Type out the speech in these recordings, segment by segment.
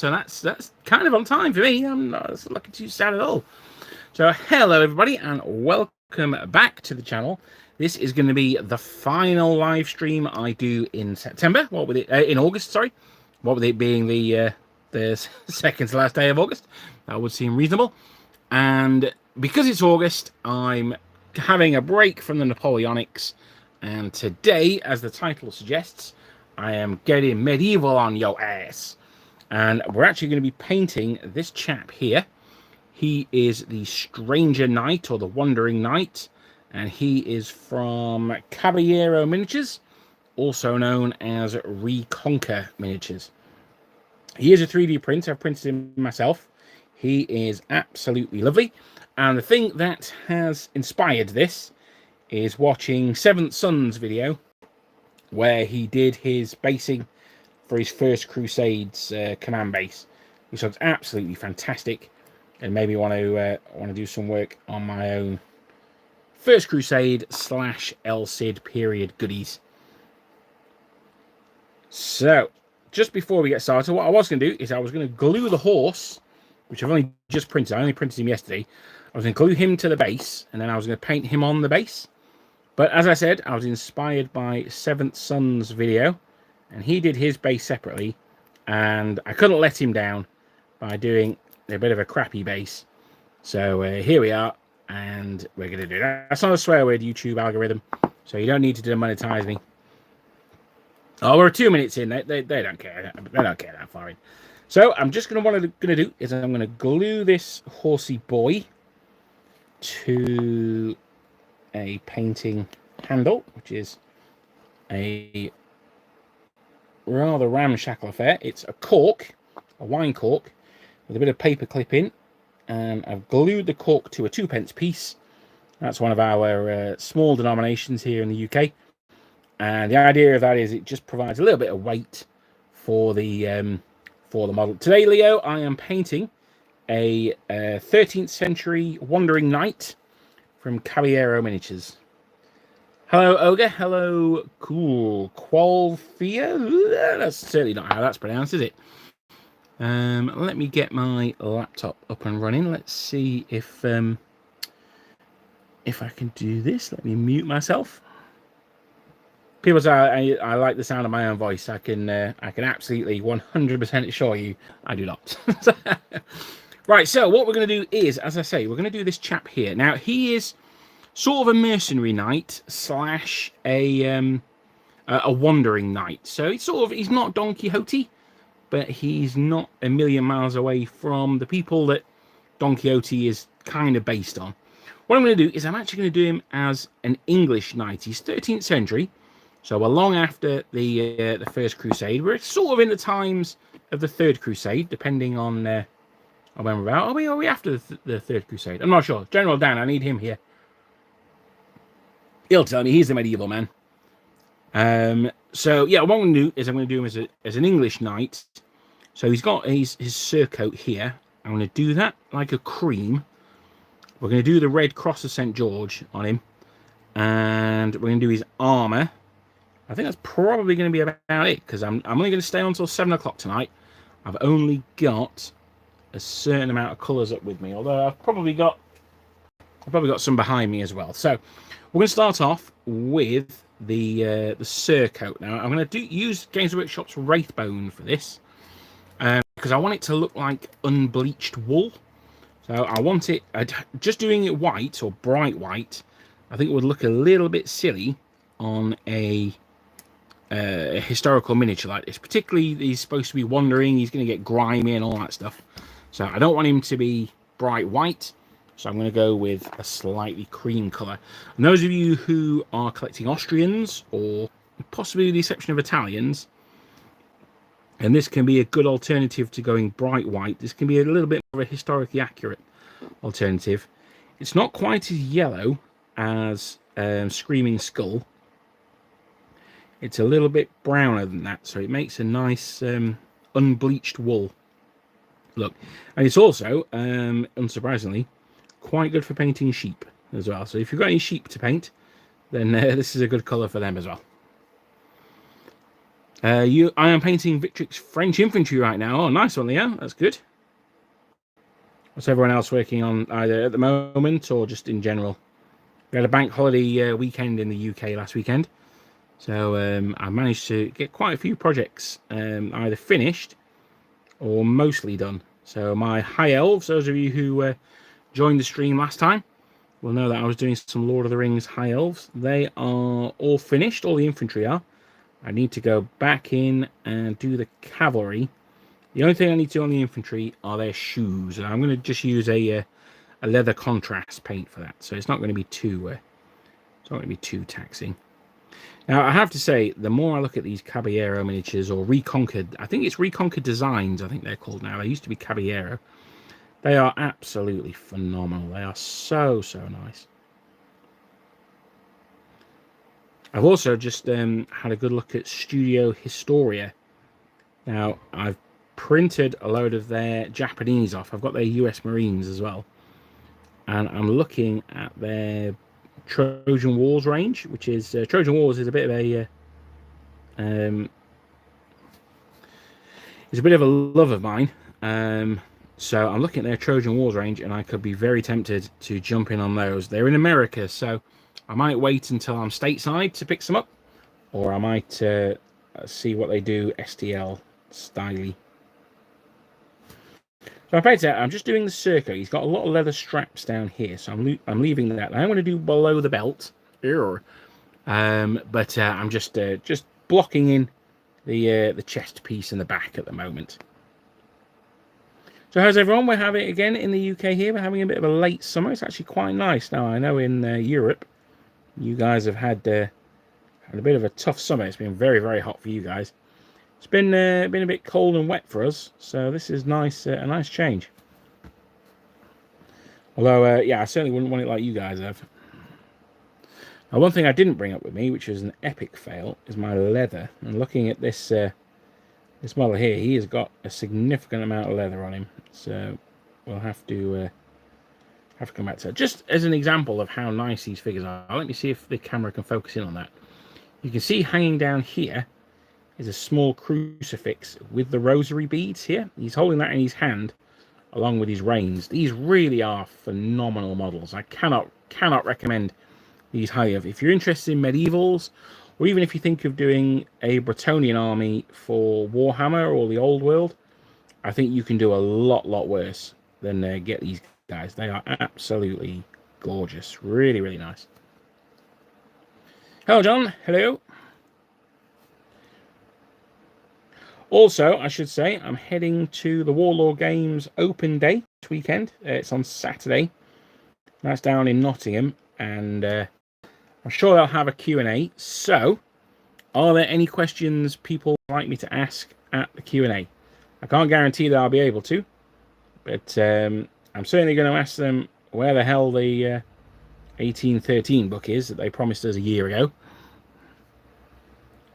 so that's kind of on time for me. I'm not looking too sad at all. So hello everybody, and welcome back to the channel. This is going to be the final live stream I do in September. What with it in August? Sorry, what with it being the second to last day of August? That would seem reasonable. And because it's August, I'm having a break from the Napoleonics, and today, as the title suggests, I am getting medieval on your ass. And we're actually going to be painting this chap here. He is the Stranger Knight, or the Wandering Knight, and he is from Caballero Miniatures, also known as Reconquer Miniatures. He is a 3D print. I've printed him myself. He is absolutely lovely. And the thing that has inspired this is watching Seventh Son's video, where he did his basing for his First Crusades command base, which looks absolutely fantastic, and made me want to do some work on my own First Crusade / El Cid period goodies. So, just before we get started, what I was going to do is I was going to glue the horse, which I've only just printed. I only printed him yesterday. I was going to glue him to the base, and then I was going to paint him on the base. But as I said, I was inspired by Seventh Son's video, and he did his base separately, and I couldn't let him down by doing a bit of a crappy base. So here we are, and we're going to do that. That's not a swear word, YouTube algorithm, so you don't need to demonetize me. Oh, we're 2 minutes in. They don't care. They don't care that far in. So I'm just going to do is I'm going to glue this horsey boy to a painting handle, which is a rather ramshackle affair. It's a cork, a wine cork, with a bit of paper clip in, and I've glued the cork to a 2p piece. That's one of our small denominations here in the UK, and the idea of that is it just provides a little bit of weight for the model. Today, Leo, I am painting a 13th century Wandering Knight from Caballero Miniatures. Hello, Ogre. Hello, Cool Qualfia. That's certainly not how that's pronounced, is it? Let me get my laptop up and running. Let's see if I can do this. Let me mute myself. People say I like the sound of my own voice. I can absolutely 100% assure you I do not. Right, so what we're going to do is, as I say, we're going to do this chap here. Now, he is sort of a mercenary knight / a wandering knight. So he's not Don Quixote, but he's not a million miles away from the people that Don Quixote is kind of based on. What I'm going to do is I'm actually going to do him as an English knight. He's 13th century, so we're long after the First Crusade. We're sort of in the times of the Third Crusade, depending on when we're out. Are we after the Third Crusade? I'm not sure. General Dan, I need him here. He'll tell me. He's the medieval man. So yeah, what I'm going to do is I'm going to do him as an English knight. So he's got his surcoat here. I'm going to do that like a cream. We're going to do the Red Cross of St. George on him, and we're going to do his armor. I think that's probably going to be about it, because I'm only going to stay on until 7 o'clock tonight. I've only got a certain amount of colours up with me, although I've probably got some behind me as well. So we're going to start off with the surcoat. Now I'm going to use Games Workshop's Wraithbone for this, because I want it to look like unbleached wool. So I want it just doing it white or bright white. I think it would look a little bit silly on a historical miniature like this. Particularly, he's supposed to be wandering. He's going to get grimy and all that stuff. So I don't want him to be bright white. So I'm going to go with a slightly cream colour. And those of you who are collecting Austrians, or possibly with the exception of Italians, and this can be a good alternative to going bright white. This can be a little bit more of a historically accurate alternative. It's not quite as yellow as Screaming Skull. It's a little bit browner than that, so it makes a nice unbleached wool look. And it's also, unsurprisingly, quite good for painting sheep as well. So if you've got any sheep to paint, then this is a good colour for them as well. I am painting Victrix French infantry right now. Oh, nice one, Leo. That's good. What's everyone else working on either at the moment or just in general? We had a bank holiday weekend in the UK last weekend. So I managed to get quite a few projects either finished or mostly done. So my High Elves, those of you who joined the stream last time, will know that I was doing some Lord of the Rings High Elves. They are all finished, all the infantry are. I need to go back in and do the cavalry. The only thing I need to do on the infantry are their shoes, and I'm going to just use a leather contrast paint for that. So it's not going to be too taxing. Now I have to say, the more I look at these Caballero miniatures or Reconquered, I think it's Reconquered Designs. I think they're called now. They used to be Caballero. They are absolutely phenomenal. They are so nice. I've also just had a good look at Studio Historia. Now, I've printed a load of their Japanese off. I've got their US Marines as well. And I'm looking at their Trojan Wars range, which is... Trojan Wars is a bit of a... it's a bit of a love of mine. So I'm looking at their Trojan Wars range, and I could be very tempted to jump in on those. They're in America, so I might wait until I'm stateside to pick some up, or I might see what they do STL styly. So I'm just doing the circle. He's got a lot of leather straps down here, so I'm leaving that. I'm going to do below the belt, but I'm just blocking in the chest piece in the back at the moment. So how's everyone? We're having it again in the UK here. We're having a bit of a late summer. It's actually quite nice. Now, I know in Europe, you guys have had a bit of a tough summer. It's been very hot for you guys. It's been a bit cold and wet for us, so this is nice, a nice change. Although, yeah, I certainly wouldn't want it like you guys have. Now, one thing I didn't bring up with me, which is an epic fail, is my leather. And looking at this this model here, he has got a significant amount of leather on him, so we'll have to come back to that. Just as an example of how nice these figures are, let me see if the camera can focus in on that. You can see hanging down here is a small crucifix with the rosary beads here. He's holding that in his hand along with his reins. These really are phenomenal models. I cannot recommend these highly. If you're interested in medievals, or even if you think of doing a Bretonian army for Warhammer or the Old World, I think you can do a lot worse than get these guys. They are absolutely gorgeous. Really nice. Hello, John. Hello. Also, I should say, I'm heading to the Warlord Games Open Day this weekend. It's on Saturday. That's down in Nottingham, and I'm sure they'll have a Q&A. So, are there any questions people would like me to ask at the Q&A? I can't guarantee that I'll be able to, but I'm certainly going to ask them where the hell the 1813 book is that they promised us a year ago.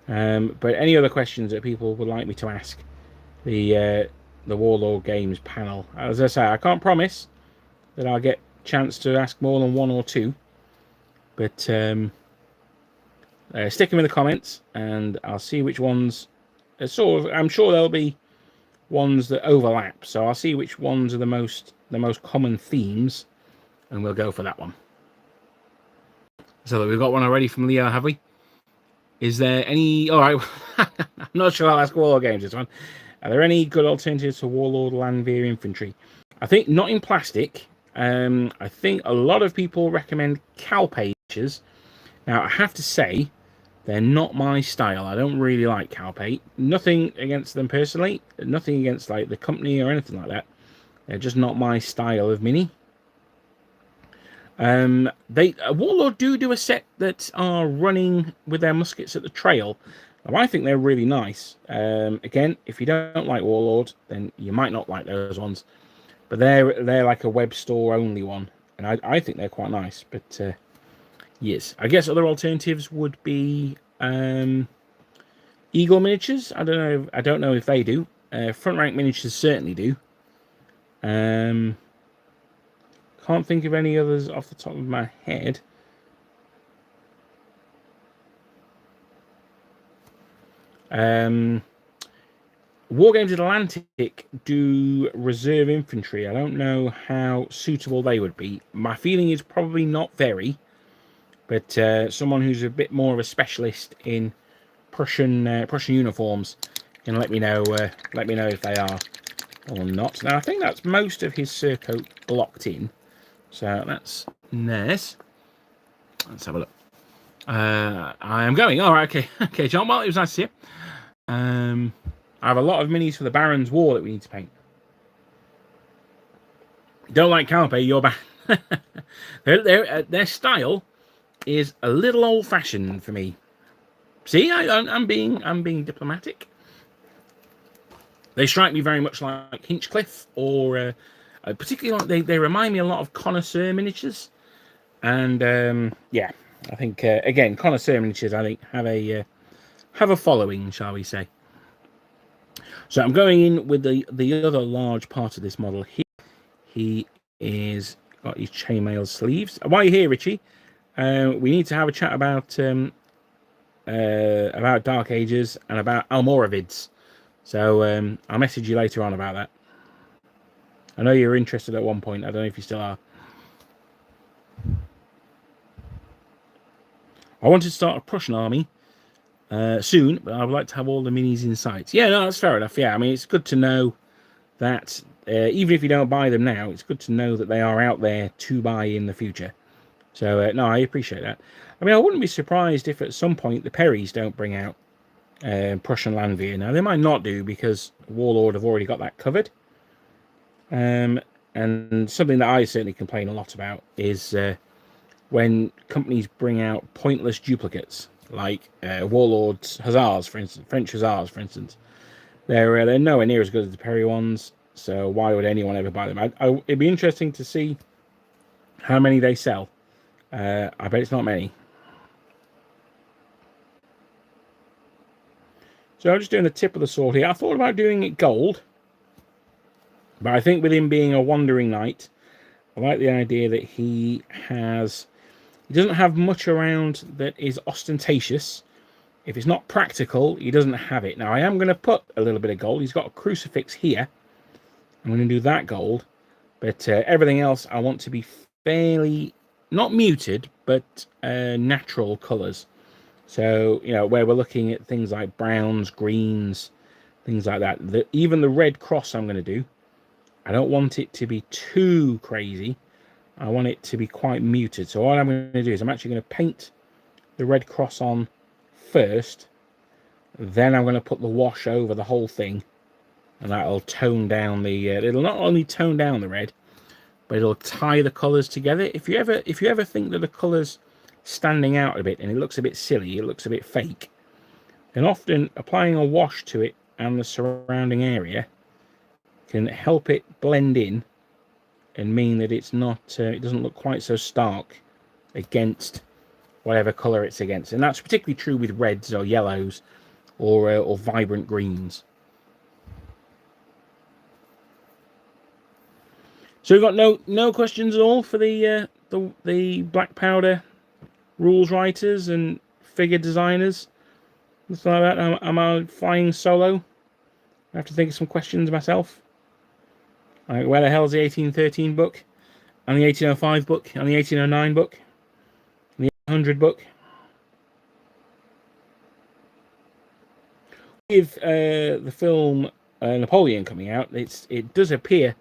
But any other questions that people would like me to ask the Warlord Games panel? As I say, I can't promise that I'll get a chance to ask more than one or two, but stick them in the comments and I'll see which ones. I'm sure there'll be ones that overlap, so I'll see which ones are the most common themes, and we'll go for that one. So we've got one already from Leo, have we? Is there any... All right, I'm not sure I'll ask Warlord Games this one. Are there any good alternatives to Warlord Landveer infantry? I think not in plastic. I think a lot of people recommend cowpages. Now, I have to say, they're not my style. I don't really like cowpate. Nothing against them personally. Nothing against like the company or anything like that. They're just not my style of mini. Warlord do a set that are running with their muskets at the trail. Now, I think they're really nice. Again, if you don't like Warlord, then you might not like those ones. But they're like a web store only one, and I think they're quite nice. But yes, I guess other alternatives would be Eagle miniatures. I don't know if they do. Front rank miniatures certainly do. Can't think of any others off the top of my head. Wargames Atlantic do reserve infantry. I don't know how suitable they would be. My feeling is probably not very, but someone who's a bit more of a specialist in Prussian uniforms can let me know. Let me know if they are or not. Now I think that's most of his surcoat blocked in, so that's nice. Let's have a look. I am going. All right, okay, okay, John. Well, it was nice to see you. I have a lot of minis for the Baron's War that we need to paint. Don't like Calpe, you're bad. Their style is a little old-fashioned for me. See, I'm being diplomatic. They strike me very much like Hinchcliffe, or particularly like they remind me a lot of connoisseur miniatures. And yeah, I think again, connoisseur miniatures I think have a following, shall we say? So I'm going in with the other large part of this model here. He is got his chainmail sleeves. While you're here, Richie, we need to have a chat about Dark Ages and about Almoravids. So I'll message you later on about that. I know you were interested at one point. I don't know if you still are. I wanted to start a Prussian army soon, but I would like to have all the minis in sight. Yeah, no, that's fair enough. Yeah, I mean, it's good to know that even if you don't buy them now, it's good to know that they are out there to buy in the future. So, no, I appreciate that. I mean, I wouldn't be surprised if at some point the Perrys don't bring out Prussian Landwehr. Now, they might not do because Warlord have already got that covered. And something that I certainly complain a lot about is when companies bring out pointless duplicates, like Warlord's Hussars, for instance, French Hussars, for instance. They're nowhere near as good as the Perry ones, so why would anyone ever buy them? It'd be interesting to see how many they sell. I bet it's not many. So I'm just doing the tip of the sword here. I thought about doing it gold, but I think with him being a wandering knight, I like the idea that he doesn't have much around that is ostentatious. If it's not practical, he doesn't have it. Now, I am going to put a little bit of gold. He's got a crucifix here. I'm going to do that gold. But everything else, I want to be fairly, not muted, but natural colours. So, you know, where we're looking at things like browns, greens, things like that. Even the red cross I'm going to do, I don't want it to be too crazy. I want it to be quite muted. So what I'm going to do is I'm actually going to paint the red cross on first. Then I'm going to put the wash over the whole thing. And that'll tone down the... it'll not only tone down the red, but it'll tie the colours together. If you ever think that the colours standing out a bit and it looks a bit silly, it looks a bit fake, then often applying a wash to it and the surrounding area can help it blend in and mean that it's not it doesn't look quite so stark against whatever colour it's against. And that's particularly true with reds or yellows or vibrant greens. So we've got no questions at all for the black powder rules writers and figure designers. Nothing like that. Am I flying solo? I have to think of some questions myself. Like, where the hell's the 1813 book? And the 1805 book? And the 1809 book? And the 800 book? With the film Napoleon coming out, it does appear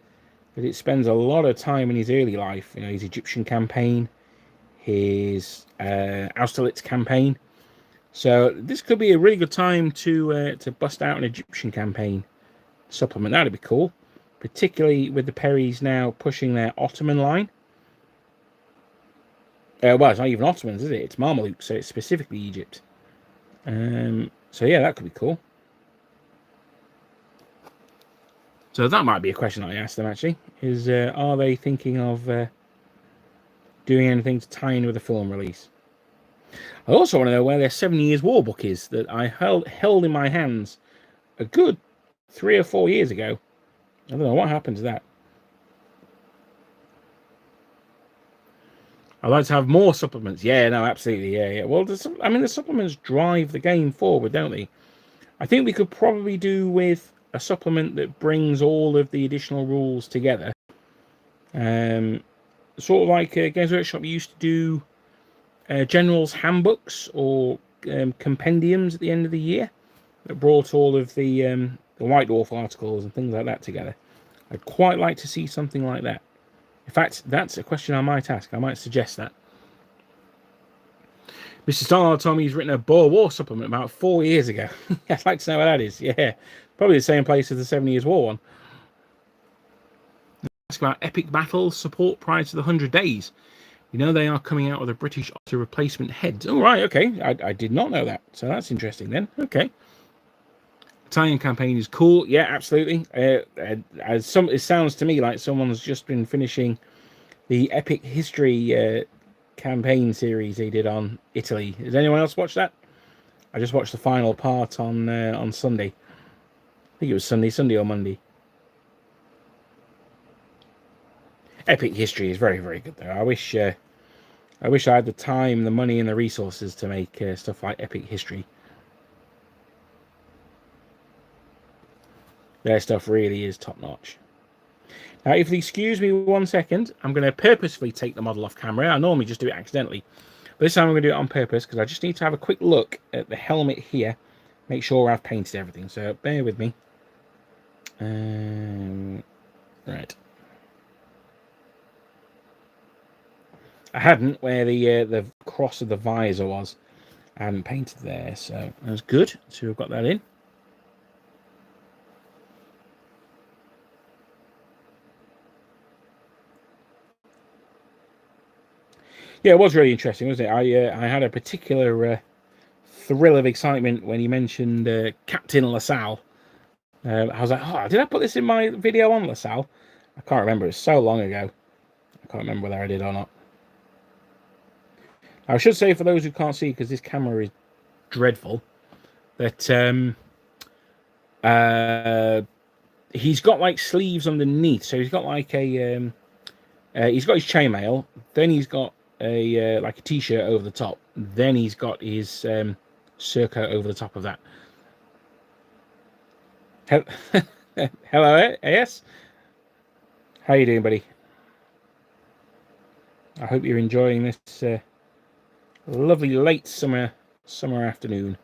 that it spends a lot of time in his early life. You know, his Egyptian campaign, his Austerlitz campaign. So this could be a really good time to bust out an Egyptian campaign supplement. That'd be cool, particularly with the Perrys now pushing their Ottoman line. Well, it's not even Ottomans, is it? It's Mameluke, so it's specifically Egypt. So yeah, that could be cool. So that might be a question I asked them, actually, is are they thinking of doing anything to tie in with the film release? I also want to know where their 7 Years War book is that I held in my hands a good 3 or 4 years ago. I don't know what happened to that. I'd like to have more supplements. Yeah, no, absolutely. Yeah. Well, the supplements drive the game forward, don't they? I think we could probably do with a supplement that brings all of the additional rules together. Sort of like Games Workshop used to do generals handbooks or compendiums at the end of the year that brought all of the White Dwarf articles and things like that together. I'd quite like to see something like that. In fact, that's a question I might ask. I might suggest that. Mr. Starlord told me he's written a Boer War supplement about 4 years ago. I'd like to know what that is. Yeah, probably the same place as the 7 Years' War one. Ask about epic battles support prior to the 100 days. You know they are coming out with a British Otter replacement heads. Oh, right, okay. I did not know that. So that's interesting then. Okay. Italian campaign is cool. Yeah, absolutely. It sounds to me like someone's just been finishing the epic history campaign series they did on Italy. Has anyone else watched that? I just watched the final part on Sunday. I think it was Sunday or Monday. Epic history is very, very good though. I wish I had the time, the money, and the resources to make stuff like epic history. Their stuff really is top notch. Now, if you excuse me 1 second, I'm going to purposefully take the model off camera. I normally just do it accidentally, but this time I'm going to do it on purpose because I just need to have a quick look at the helmet here, make sure I've painted everything. So bear with me. Right. I hadn't where the cross of the visor was. I hadn't painted there, so that's good. So we've got that in. Yeah, it was really interesting, wasn't it? I had a particular thrill of excitement when he mentioned Captain LaSalle. I was like, oh, did I put this in my video on LaSalle? I can't remember. It's so long ago. I can't remember whether I did or not. I should say, for those who can't see, because this camera is dreadful, that he's got like sleeves underneath. So he's got like a he's got his chainmail, then he's got a like a t-shirt over the top, then he's got his surcoat over the top of that. Hello, AS. How you doing, buddy? I hope you're enjoying this lovely late summer afternoon.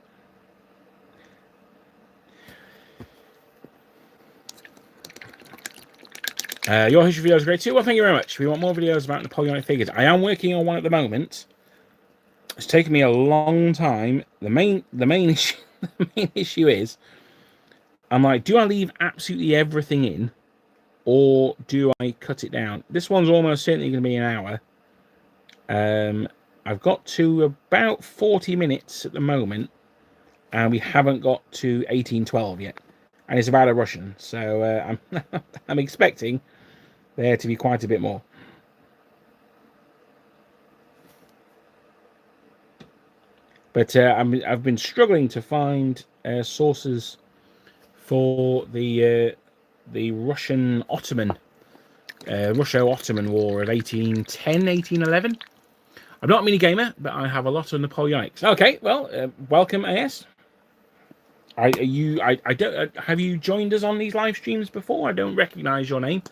Your history video is great too. Well, thank you very much. We want more videos about Napoleonic figures. I am working on one at the moment. It's taken me a long time. The main issue, the main issue is, I'm like, do I leave absolutely everything in, or do I cut it down? This one's almost certainly going to be an hour. I've got to about 40 minutes at the moment, and we haven't got to 1812 yet. And it's about a Russian, so I'm expecting there to be quite a bit more. But I've been struggling to find sources for the Russo-Ottoman War of 1810, 1811. I'm not a mini gamer, but I have a lot of Napoleonics. Okay, well, welcome, AS. Have you joined us on these live streams before? I don't recognise your name,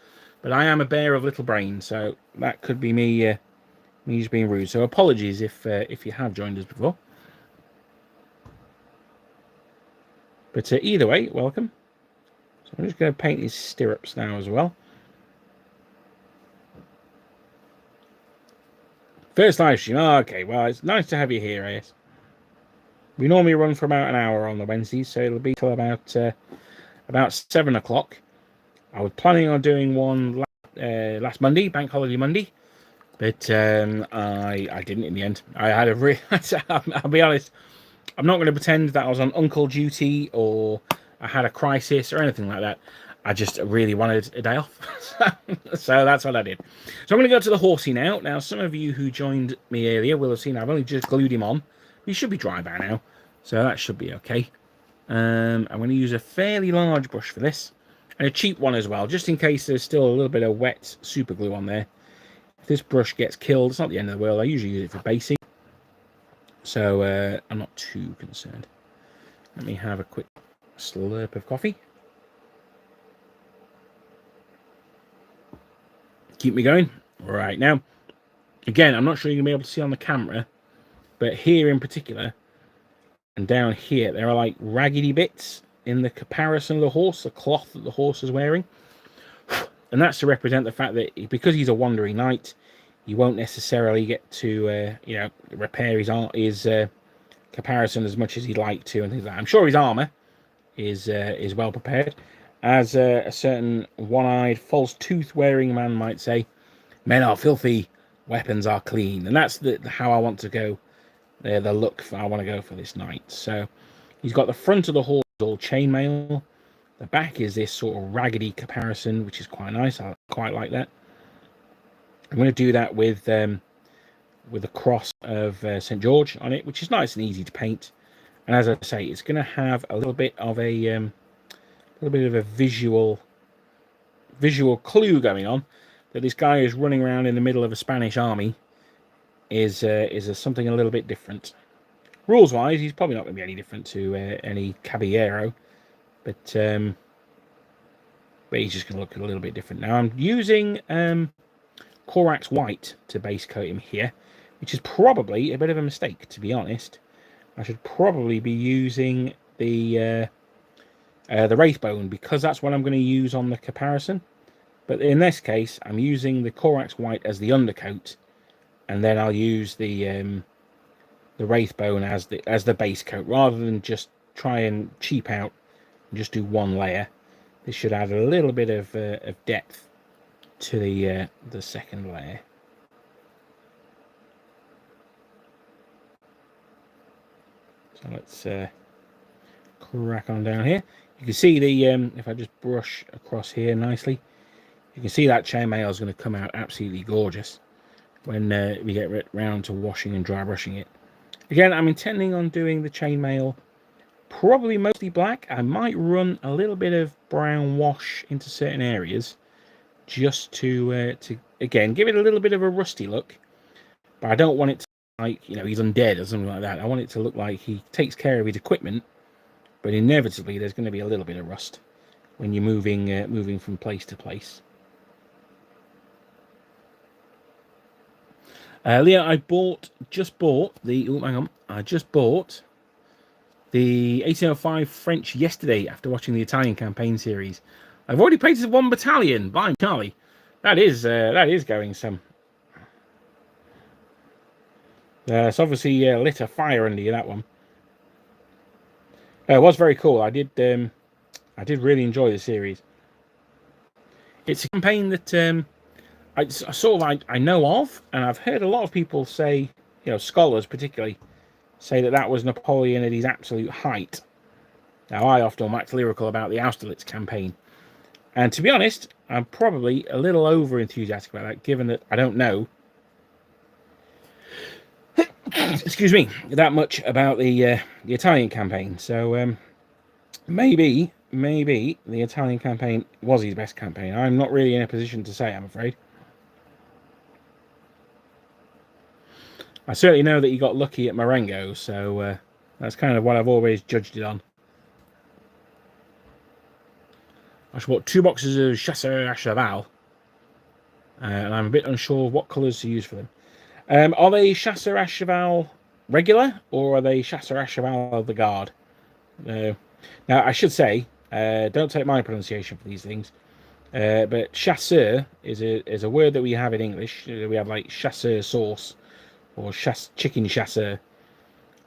but I am a bear of little brain, so that could be me just being rude. So apologies if you have joined us before. But either way, welcome. So I'm just going to paint his stirrups now as well. First live stream. Oh, okay, well, it's nice to have you here, AS. We normally run for about an hour on the Wednesdays, so it'll be till about 7 o'clock. I was planning on doing one last Monday, Bank Holiday Monday, but I didn't in the end. I had I'll be honest, I'm not going to pretend that I was on uncle duty or I had a crisis or anything like that. I just really wanted a day off. So that's what I did. So I'm going to go to the horsey now. Now, some of you who joined me earlier will have seen I've only just glued him on. He should be dry by now, so that should be okay. I'm going to use a fairly large brush for this, and a cheap one as well, just in case there's still a little bit of wet super glue on there. If this brush gets killed, it's not the end of the world. I usually use it for basing, so I'm not too concerned. Let me have a quick slurp of coffee. Keep me going. Right, now, again, I'm not sure you're going to be able to see on the camera, but here in particular, and down here, there are like raggedy bits in the caparison of the horse, the cloth that the horse is wearing. And that's to represent the fact that because he's a wandering knight, you won't necessarily get to, repair his caparison as much as he'd like to, and things like that. I'm sure his armor is well prepared. As a certain one-eyed, false tooth-wearing man might say, men are filthy, weapons are clean. And that's how I want to go, the look I want to go for this knight. So he's got the front of the horse all chainmail. The back is this sort of raggedy caparison, which is quite nice. I quite like that. I'm going to do that with the cross of St. George on it, which is nice and easy to paint. And as I say, it's going to have a little bit of a visual clue going on that this guy is running around in the middle of a Spanish army is something a little bit different. Rules wise, he's probably not going to be any different to any caballero, but he's just going to look a little bit different. Now I'm using Corax White to base coat him here, which is probably a bit of a mistake, to be honest. I should probably be using the Wraithbone, because that's what I'm going to use on the caparison. But in this case, I'm using the Corax White as the undercoat, and then I'll use the Wraithbone as the base coat, rather than just try and cheap out and just do one layer. This should add a little bit of depth to the second layer. So let's crack on down here. You can see if I just brush across here nicely, you can see that chainmail is going to come out absolutely gorgeous when we get round to washing and dry brushing it. Again, I'm intending on doing the chainmail probably mostly black. I might run a little bit of brown wash into certain areas just to again give it a little bit of a rusty look. But I don't want it to like he's undead or something like that. I want it to look like he takes care of his equipment, but inevitably there's going to be a little bit of rust when you're moving from place to place. Leah, I just bought the 1805 French yesterday after watching the Italian campaign series. I've already painted 1 battalion. By Charlie, that is going some. It's obviously lit a fire under you, that one. It was very cool. I did really enjoy the series. It's a campaign that I know of, and I've heard a lot of people say, scholars particularly, say that was Napoleon at his absolute height. Now, I often wax lyrical about the Austerlitz campaign, and to be honest, I'm probably a little over enthusiastic about that, given that I don't know excuse me, that much about the Italian campaign. So maybe the Italian campaign was his best campaign. I'm not really in a position to say, I'm afraid. I certainly know that he got lucky at Marengo, so that's kind of what I've always judged it on. I should bought 2 boxes of Chasseur à Cheval, and I'm a bit unsure what colours to use for them. Are they Chasseur à Cheval regular, or are they Chasseur à Cheval of the Guard? Now, I should say, don't take my pronunciation for these things, but chasseur is a word that we have in English. We have like chasseur sauce, or chicken chasseur,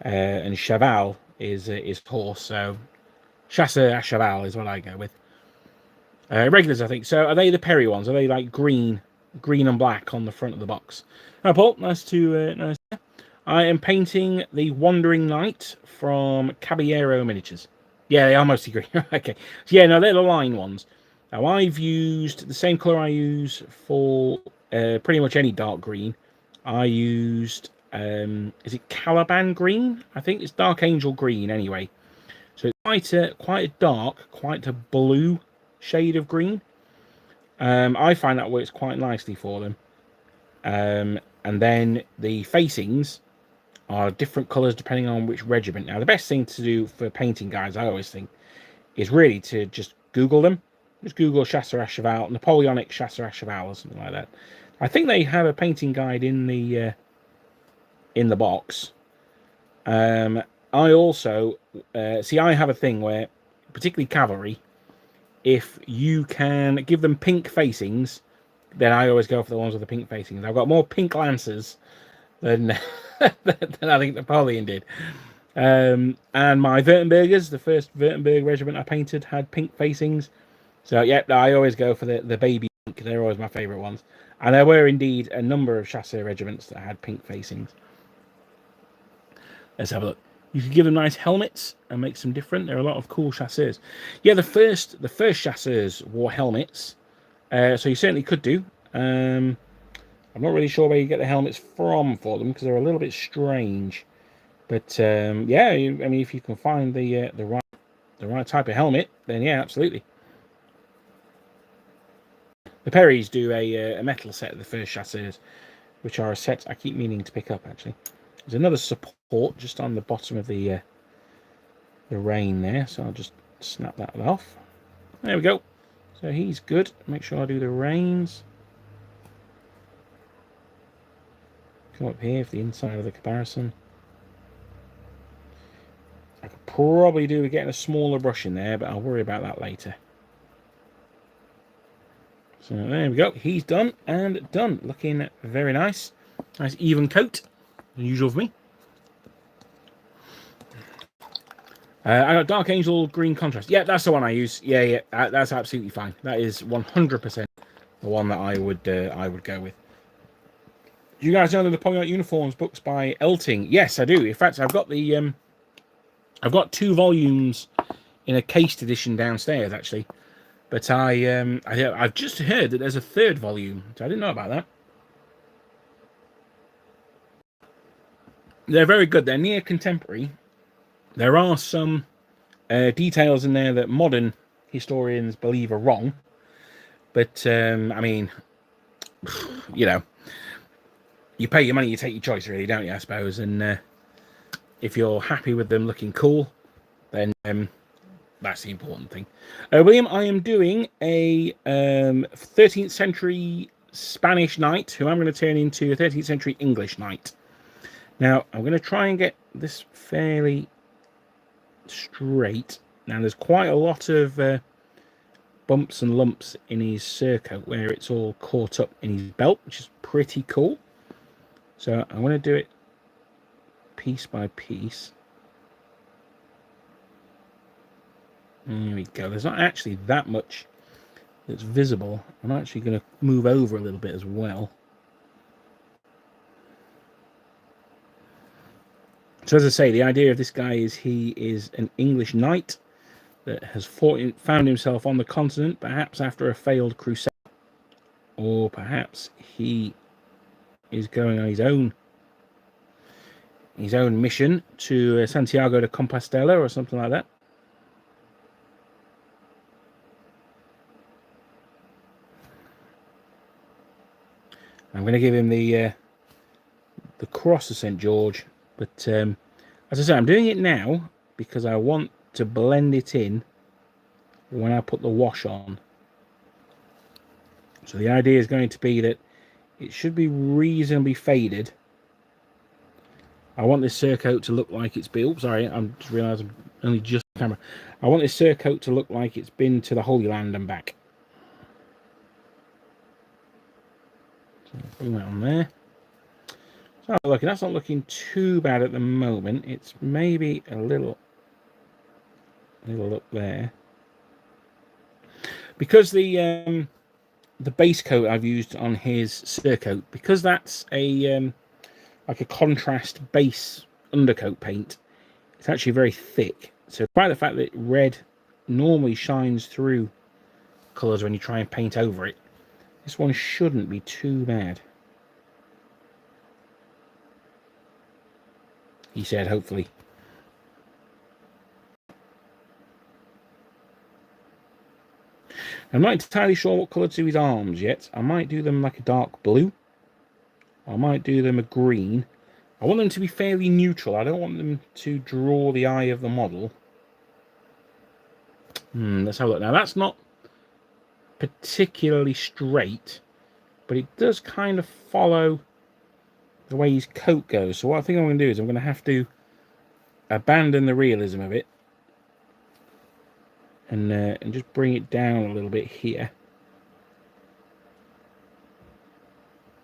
and cheval is horse. So Chasseur à Cheval is what I go with. Regulars, I think. So are they the Perry ones? Are they like green and black on the front of the box? Hi, Paul. Nice to. I am painting the Wandering Knight from Caballero Miniatures. Yeah, they are mostly green. Okay. So yeah, no, they're the line ones. Now I've used the same color I use for pretty much any dark green. I used is it Caliban green? I think it's Dark Angel green anyway. So it's quite a dark, quite a blue shade of green. I find that works quite nicely for them. And then the facings are different colours depending on which regiment. Now the best thing to do for painting, guys, I always think, is really to just Google them. Just Google Chasseur à Cheval, Napoleonic Chasseur à Cheval, or something like that. I think they have a painting guide in the box. I also see. I have a thing where, particularly cavalry, if you can give them pink facings, then I always go for the ones with the pink facings. I've got more pink lancers than than I think Napoleon did. And my Württembergers, the first Württemberg regiment I painted, had pink facings. So yeah, I always go for the baby pink. They're always my favourite ones. And there were indeed a number of chasseur regiments that had pink facings. Let's have a look. You could give them nice helmets and make some different. There are a lot of cool chasseurs. Yeah, the first chasseurs wore helmets, so you certainly could do. I'm not really sure where you get the helmets from for them because they're a little bit strange. But yeah, I mean, if you can find the right type of helmet, then yeah, absolutely. The Perrys do a metal set of the first chasseurs, which are a set I keep meaning to pick up actually. There's another support just on the bottom of the rein there, so I'll just snap that off. There we go. So he's good. Make sure I do the reins. Come up here for the inside of the comparison. I could probably do with getting a smaller brush in there, but I'll worry about that later. So there we go. He's done and done. Looking very nice. Nice even coat. Unusual for me. I got Dark Angel green contrast. Yeah, that's the one I use. Yeah, that's absolutely fine. That is 100% the one that I would go with. Do you guys know the Napoleonic Uniforms books by Elting? Yes, I do. In fact, I've got the I've got 2 volumes in a cased edition downstairs actually. But I've just heard that there's a 3rd volume, so I didn't know about that. They're very good. They're near contemporary. There are some details in there that modern historians believe are wrong. But, I mean, you know, you pay your money, you take your choice, really, don't you, I suppose? And if you're happy with them looking cool, then that's the important thing. William, I am doing a 13th century Spanish knight who I'm going to turn into a 13th century English knight. Now, I'm going to try and get this fairly straight. Now, there's quite a lot of bumps and lumps in his surcoat where it's all caught up in his belt, which is pretty cool. So I'm going to do it piece by piece. There we go. There's not actually that much that's visible. I'm actually going to move over a little bit as well. So as I say, the idea of this guy is he is an English knight that has found himself on the continent, perhaps after a failed crusade, or perhaps he is going on his own mission to Santiago de Compostela or something like that. I'm going to give him the cross of St. George, but as I say, I'm doing it now because I want to blend it in when I put the wash on. So the idea is going to be that it should be reasonably faded. I want this surcoat to look like it's been... Oops, sorry, I'm just realising I'm only just the camera. I want this surcoat to look like it's been to the Holy Land and back. So bring that on there. So looking, that's not looking too bad at the moment. It's maybe a little up there. Because the base coat I've used on his surcoat, because that's a like a contrast base undercoat paint, it's actually very thick. So despite the fact that red normally shines through colours when you try and paint over it, this one shouldn't be too bad. He said, hopefully. I'm not entirely sure what colour to do his arms yet. I might do them like a dark blue. I might do them a green. I want them to be fairly neutral. I don't want them to draw the eye of the model. Let's have a look. Now, that's not particularly straight, but it does kind of follow the way his coat goes. So what I think I'm going to do is I'm going to have to abandon the realism of it and just bring it down a little bit here.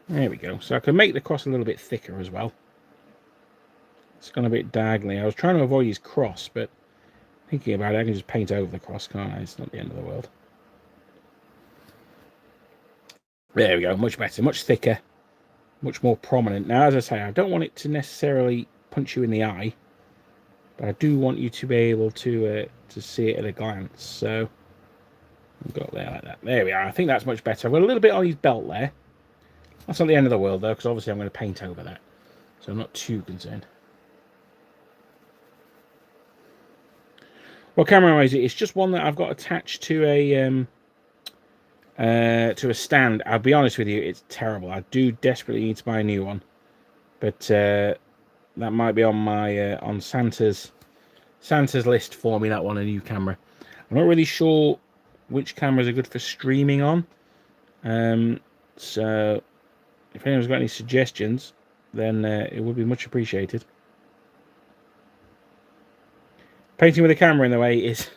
There we go. So I can make the cross a little bit thicker as well. It's gone a bit diagonally. I was trying to avoid his cross, but thinking about it, I can just paint over the cross, can't I? It's not the end of the world. There we go. Much better, much thicker, much more prominent. Now, as I say, I don't want it to necessarily punch you in the eye, but I do want you to be able to see it at a glance. So I've got there like that. There we are. I think that's much better. I've got a little bit on his belt there. That's not the end of the world, though, because obviously I'm going to paint over that. So I'm not too concerned. Well, camera-wise, it's just one that I've got attached to a stand. I'll be honest with you, it's terrible. I do desperately need to buy a new one, but that might be on my on Santa's list for me. That one, a new camera. I'm not really sure which cameras are good for streaming on. So if anyone's got any suggestions, then it would be much appreciated. Painting with a camera in the way is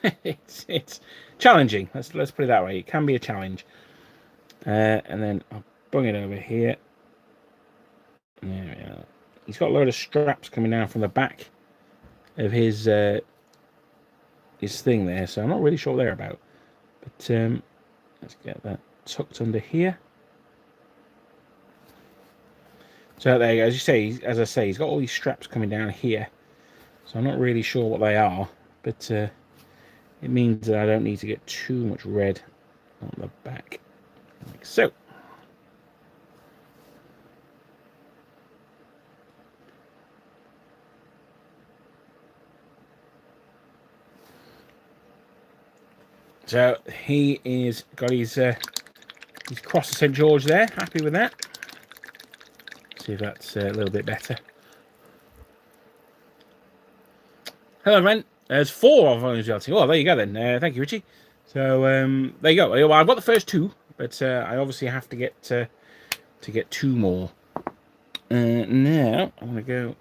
it's challenging. Let's put it that way. It can be a challenge. And then I'll bring it over here. There we are. He's got a load of straps coming down from the back of his thing there, so I'm not really sure what they're about. But let's get that tucked under here. So there you go. As I say, he's got all these straps coming down here. So I'm not really sure what they are, but it means that I don't need to get too much red on the back, like so. So he is got his cross of St. George there. Happy with that. See if that's a little bit better. Hello, man. There's 4 of Finalizing. Oh, there you go then. Thank you, Richie. So there you go. Well, I've got the first 2, but I obviously have to get 2 more. Now I'm going to go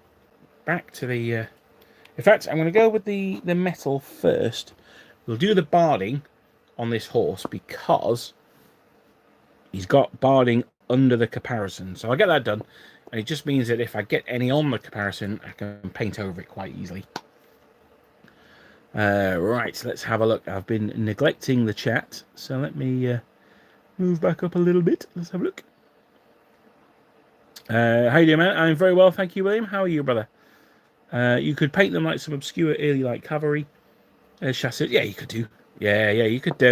back to the. In fact, I'm going to go with the metal first. We'll do the barding on this horse because he's got barding under the caparison. So I'll get that done, and it just means that if I get any on the caparison, I can paint over it quite easily. Right, let's have a look. I've been neglecting the chat, so let me move back up a little bit. Let's have a look. How you doing, man? I'm very well, thank you, William. How are you, brother? You could paint them like some obscure early light cavalry chasseurs. Yeah, you could do. Yeah, you could.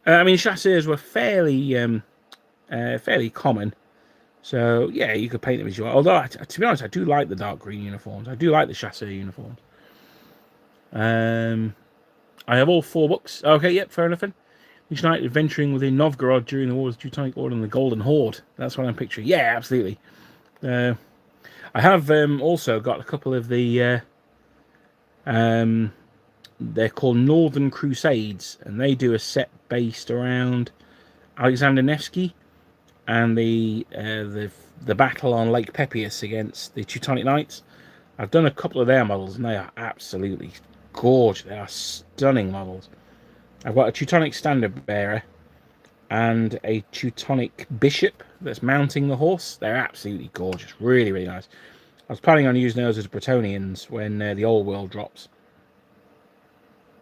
I mean, chasseurs were fairly common, so yeah, you could paint them as you are. Although, to be honest, I do like the dark green uniforms. I do like the chasseur uniforms. I have all 4 books. Okay, yep, fair enough. Then. Each night adventuring within Novgorod during the Wars of Teutonic Order and the Golden Horde. That's what I'm picturing. Yeah, absolutely. I have also got a couple of the. They're called Northern Crusades, and they do a set based around Alexander Nevsky and the battle on Lake Pepius against the Teutonic Knights. I've done a couple of their models, and they are absolutely gorgeous. They are stunning models. I've got a Teutonic standard bearer and a Teutonic bishop that's mounting the horse. They're absolutely gorgeous. Really, really nice. I was planning on using those as Bretonians when the old world drops.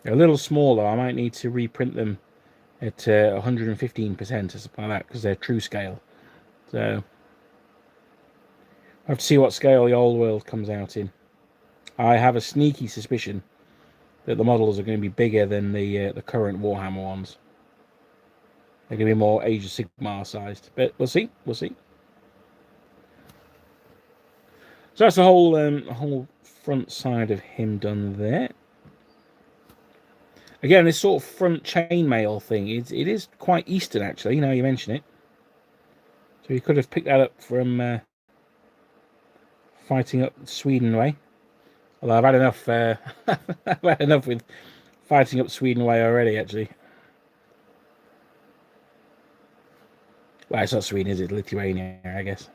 They're a little small, though. I might need to reprint them at 115% or something like that, because they're true scale. So I have to see what scale the old world comes out in. I have a sneaky suspicion that the models are going to be bigger than the current Warhammer ones. They're going to be more Age of Sigmar sized, but we'll see. We'll see. So that's the whole front side of him done there. Again, this sort of front chainmail thing, it is quite Eastern, actually, now you mention it. So you could have picked that up from fighting up Sweden way. Although I've had enough, I've had enough with fighting up Sweden way already, actually. Well, it's not Sweden, is it? Lithuania, I guess.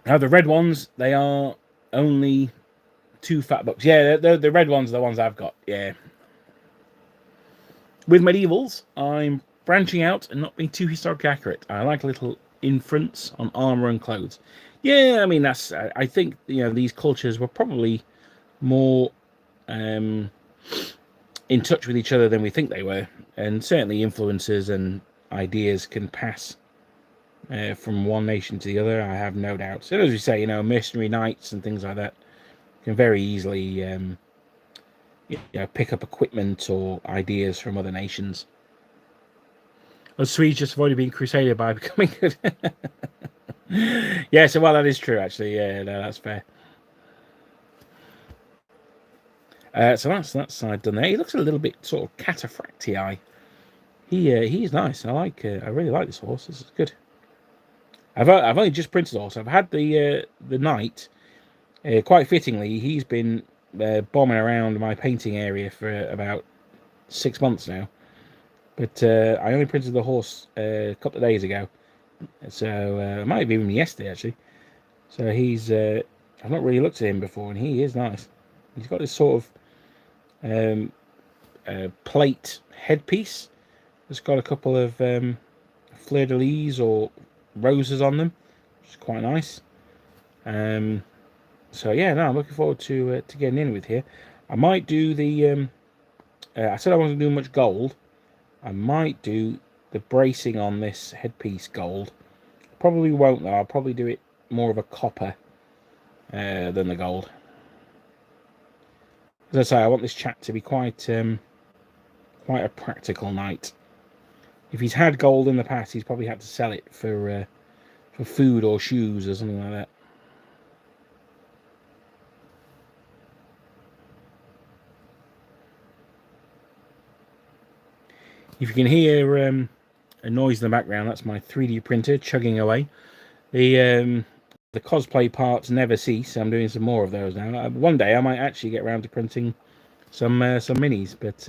Now, the red ones, they are only 2 fat bucks. Yeah, the red ones are the ones I've got, yeah. With medievals, I'm branching out and not being too historically accurate. I like a little inference on armor and clothes. Yeah, I mean, I think, these cultures were probably more in touch with each other than we think they were. And certainly influences and ideas can pass from one nation to the other, I have no doubt. So as we say, mercenary knights and things like that can very easily pick up equipment or ideas from other nations. The Swedes just avoided being crusaded by becoming good. Yeah, so well, that is true, actually. Yeah, no, that's fair. So that's that side done there. He looks a little bit sort of cataphractii. He's nice. I really like this horse. This is good. I've only just printed the horse. I've had the knight. Quite fittingly, he's been bombing around my painting area for about 6 months now. But I only printed the horse a couple of days ago. So it might have been yesterday, actually. So he's... I've not really looked at him before, and he is nice. He's got this sort of plate headpiece. It's got a couple of fleur-de-lis or roses on them, which is quite nice. So yeah, no, I'm looking forward to getting in with here. I might do the... I said I wasn't doing much gold. I might do the bracing on this headpiece gold. Probably won't, though. I'll probably do it more of a copper than the gold. As I say, I want this chap to be quite a practical knight. If he's had gold in the past, he's probably had to sell it for food or shoes or something like that. If you can hear a noise in the background, that's my 3D printer chugging away. The cosplay parts never cease. I'm doing some more of those now. One day I might actually get around to printing some minis, but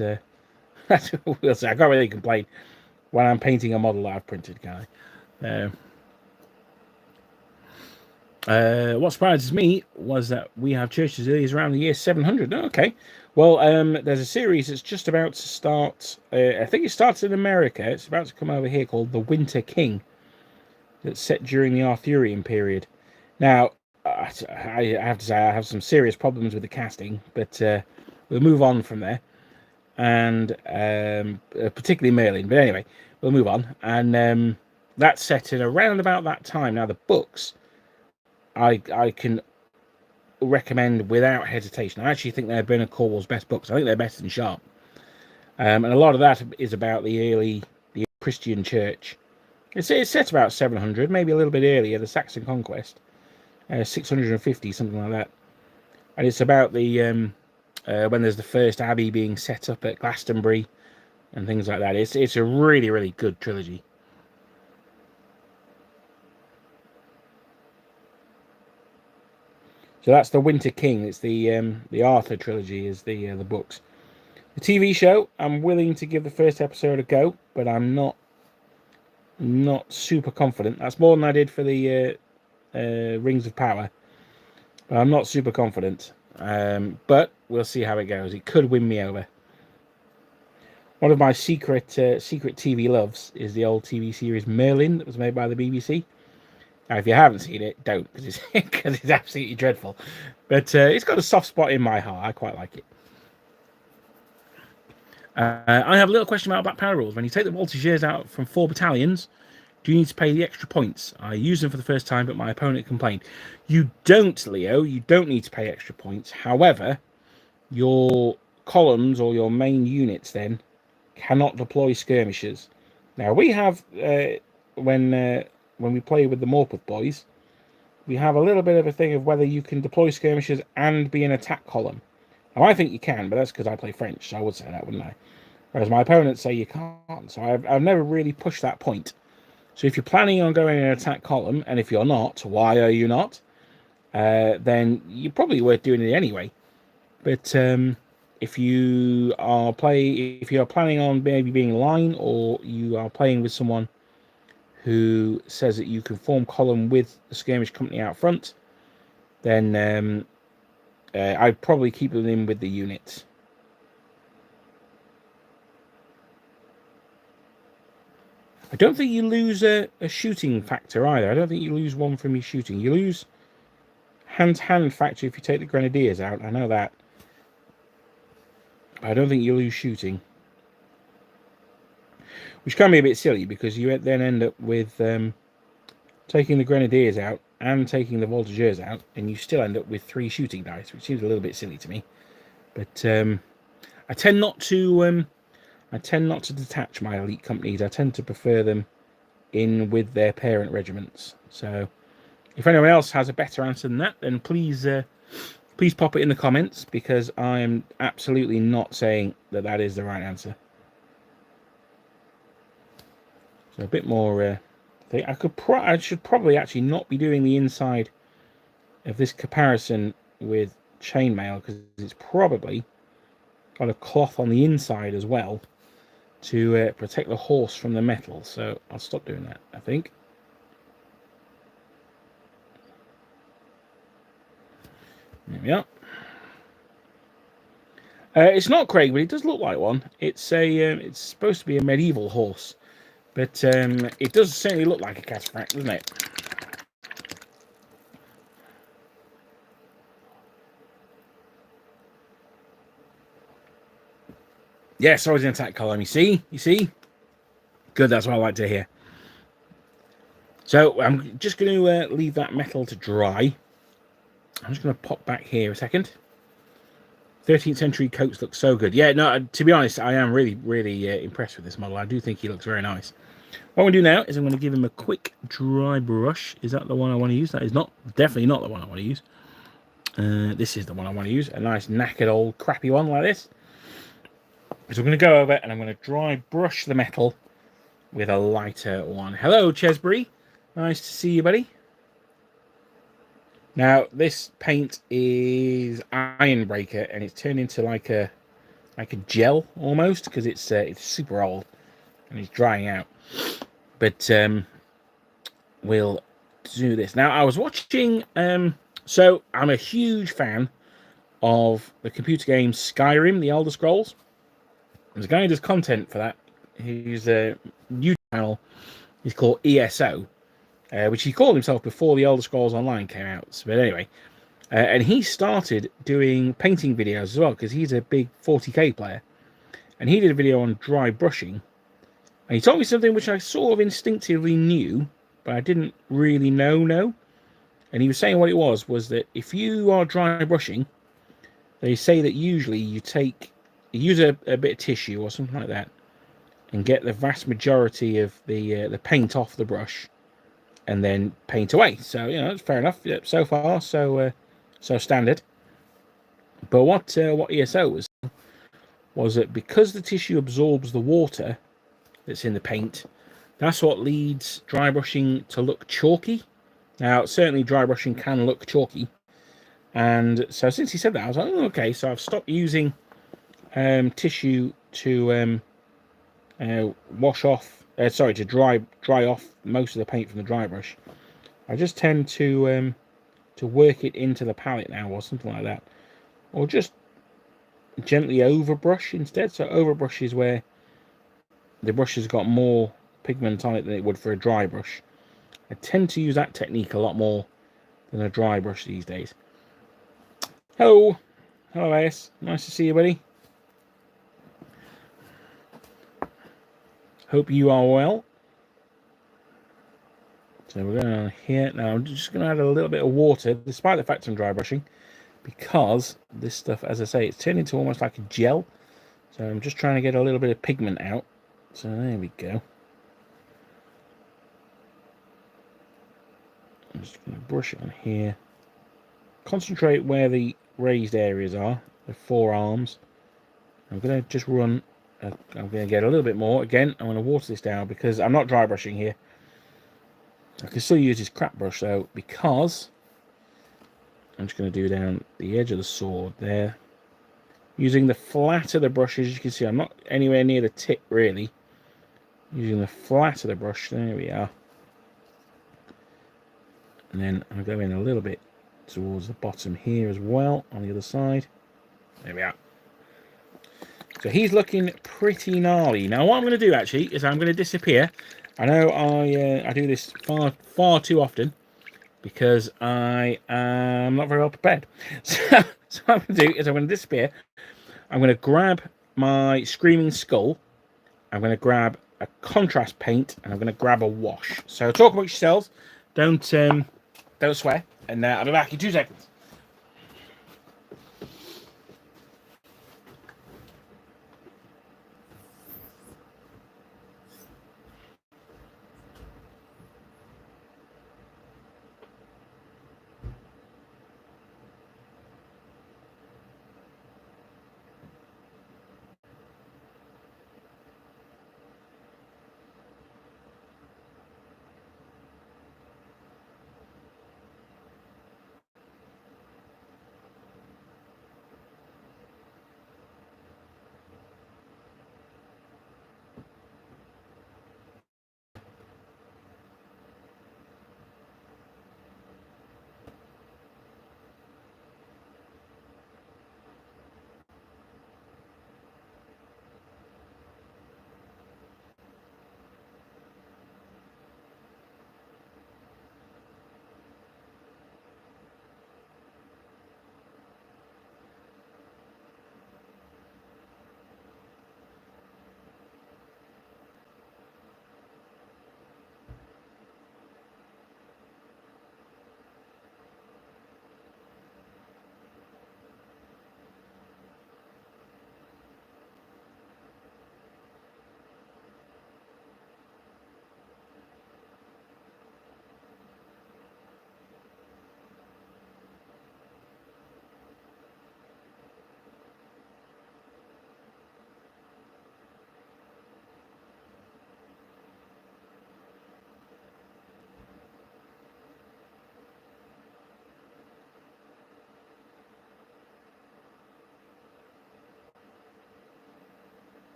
we'll see. I can't really complain when I'm painting a model that I've printed, can I? What surprises me was that we have churches as around the year 700. Oh, okay. Well, there's a series that's just about to start. I think it starts in America. It's about to come over here called The Winter King. That's set during the Arthurian period. Now, I have to say I have some serious problems with the casting, but we'll move on from there. And particularly Merlin. But anyway, we'll move on. And that's set in around about that time. Now, the books, I can recommend without hesitation. I actually think they're Bernard Cornwell's best books. I think they're better than Sharp. And a lot of that is about the Christian church. It's set about 700, maybe a little bit earlier, the Saxon conquest. 650, something like that. And it's about the when there's the first abbey being set up at Glastonbury and things like that. It's a really, really good trilogy. So that's The Winter King. It's the Arthur trilogy is the books. The TV show, I'm willing to give the first episode a go, but I'm not super confident. That's more than I did for the Rings of Power. But I'm not super confident. But we'll see how it goes. It could win me over. One of my secret TV loves is the old TV series Merlin that was made by the BBC. Now, if you haven't seen it, don't, because it's absolutely dreadful. But it's got a soft spot in my heart. I quite like it. I have a little question about Black Power rules. When you take the voltigeurs out from 4 battalions, do you need to pay the extra points? I used them for the first time, but my opponent complained. You don't, Leo. You don't need to pay extra points. However, your columns or your main units then cannot deploy skirmishers. Now, we have, when we play with the Morpeth boys, we have a little bit of a thing of whether you can deploy skirmishers and be an attack column. Now, I think you can, but that's because I play French, so I would say that, wouldn't I? Whereas my opponents say you can't, so I've never really pushed that point. So if you're planning on going in an attack column, and if you're not, why are you not? then you're probably worth doing it anyway. But if you are planning on maybe being line, or you are playing with someone who says that you can form column with the skirmish company out front, then I'd probably keep them in with the units. I don't think you lose a shooting factor either. I don't think you lose one from your shooting. You lose hand-to-hand factor if you take the grenadiers out. I know that. But I don't think you lose shooting. Which can be a bit silly, because you then end up with taking the grenadiers out and taking the voltigeurs out, and you still end up with 3 shooting dice, which seems a little bit silly to me. But I tend not to detach my elite companies. I tend to prefer them in with their parent regiments. So if anyone else has a better answer than that, then please pop it in the comments, because I am absolutely not saying that that is the right answer. So a bit more I should probably actually not be doing the inside of this comparison with chainmail, because it's probably got a cloth on the inside as well to protect the horse from the metal. So I'll stop doing that, I think. There we are. It's not Craig, but it does look like one. It's supposed to be a medieval horse, but it does certainly look like a cataphract, doesn't it? Yes, always an attack column. You see? Good, that's what I like to hear. So I'm just going to leave that metal to dry. I'm just going to pop back here a second. 13th century coats look so good. Yeah, no, to be honest, I am really, really impressed with this model. I do think he looks very nice. What I'm going to do now is I'm going to give him a quick dry brush. Is that the one I want to use? That is definitely not the one I want to use. This is the one I want to use. A nice knackered old crappy one like this. So I'm going to go over and I'm going to dry brush the metal with a lighter one. Hello, Chesbury. Nice to see you, buddy. Now, this paint is Ironbreaker, and it's turned into like a gel almost, because it's super old and it's drying out. But we'll do this now. I was watching. So I'm a huge fan of the computer game Skyrim, the Elder Scrolls. There's a guy who does content for that. He's a YouTube channel. He's called ESO. Which he called himself before the Elder Scrolls Online came out. But anyway, and he started doing painting videos as well, because he's a big 40k player. And he did a video on dry brushing. And he told me something which I sort of instinctively knew, but I didn't really know. And he was saying what it was that if you are dry brushing, they say that usually you use a bit of tissue or something like that, and get the vast majority of the paint off the brush, and then paint away. So, you know, it's fair enough. Yep, so far, so standard. But what ESO was that because the tissue absorbs the water that's in the paint, that's what leads dry brushing to look chalky. Now, certainly dry brushing can look chalky. And so since he said that, I was like, oh, okay, so I've stopped using tissue to wash off, to dry off most of the paint from the dry brush. I just tend to work it into the palette now, or something like that, or just gently overbrush instead. So overbrush is where the brush has got more pigment on it than it would for a dry brush. I tend to use that technique a lot more than a dry brush these days. Hello AS, nice to see you, buddy. Hope you are well. So we're going on here. Now I'm just going to add a little bit of water, despite the fact I'm dry brushing, because this stuff, as I say, it's turned into almost like a gel. So I'm just trying to get a little bit of pigment out. So there we go. I'm just going to brush it on here. Concentrate where the raised areas are, the forearms. I'm going to just run. I'm going to get a little bit more. Again, I'm going to water this down because I'm not dry brushing here. I can still use this crap brush though, because I'm just going to do down the edge of the sword there. Using the flat of the brush, as you can see, I'm not anywhere near the tip really. Using the flat of the brush, there we are. And then I'll go in a little bit towards the bottom here as well, on the other side. There we are. So he's looking pretty gnarly. Now what I'm going to do actually is I'm going to disappear. I know I do this far too often because I am not very well prepared. So what I'm going to do is I'm going to disappear. I'm going to grab my Screaming Skull. I'm going to grab a contrast paint, and I'm going to grab a wash. So talk about yourselves. Don't swear. And I'll be back in 2 seconds.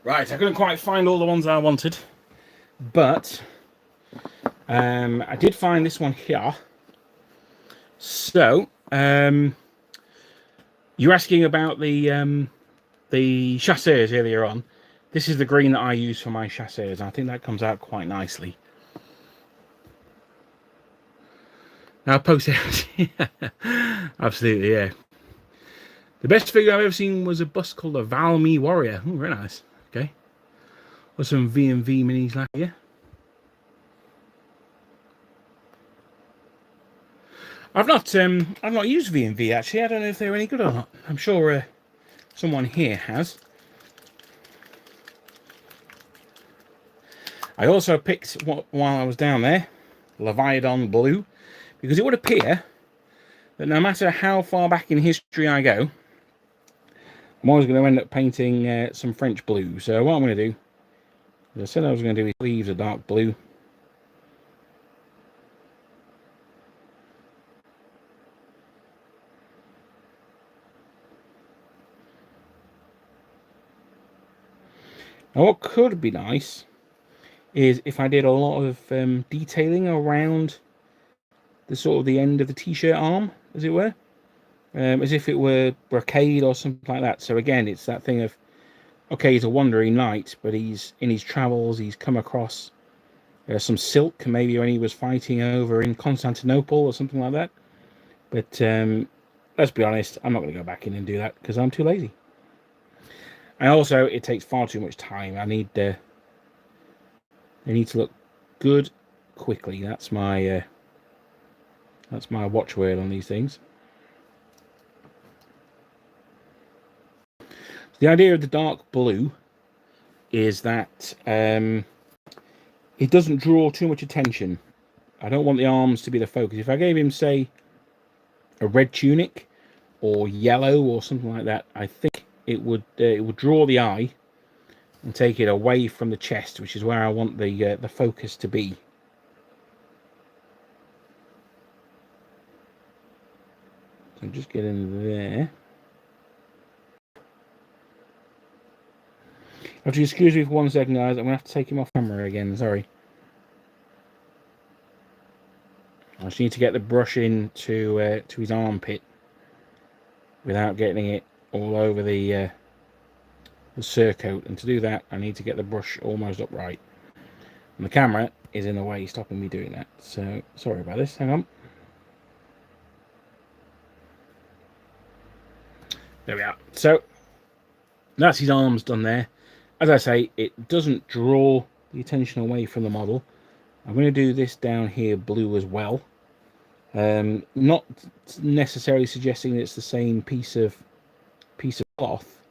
Right, I couldn't quite find all the ones I wanted, but I did find this one here. So, you're asking about the chasseurs earlier on. This is the green that I use for my chasseurs. I think that comes out quite nicely. Now, post it. Absolutely, yeah. The best figure I've ever seen was a bust called a Valmy Warrior. Oh, very nice. Okay. Or some V&V minis like here. I've not used V&V actually. I don't know if they're any good or not. I'm sure someone here has. I also picked, while I was down there, Leviathan Blue, because it would appear that no matter how far back in history I go, I'm always going to end up painting some French blue. So what I'm going to do, as I said I was going to do, is leave a dark blue. Now what could be nice is if I did a lot of detailing around the sort of the end of the t-shirt arm, as it were. As if it were brocade or something like that. So again, it's that thing of, okay, he's a wandering knight, but he's in his travels, he's come across some silk, maybe when he was fighting over in Constantinople or something like that. But let's be honest, I'm not going to go back in and do that because I'm too lazy. And also, it takes far too much time. They need to look good quickly. That's my watchword on these things. The idea of the dark blue is that it doesn't draw too much attention. I don't want the arms to be the focus. If I gave him, say, a red tunic or yellow or something like that, I think it would draw the eye and take it away from the chest, which is where I want the focus to be. So just get in there. Have to excuse me for 1 second, guys. I'm gonna have to take him off camera again. Sorry. I just need to get the brush in to his armpit without getting it all over the surcoat. And to do that, I need to get the brush almost upright. And the camera is in the way, stopping me doing that. So sorry about this. Hang on. There we are. So that's his arms done there. As I say, it doesn't draw the attention away from the model. I'm going to do this down here blue as well. Not necessarily suggesting that it's the same piece of cloth,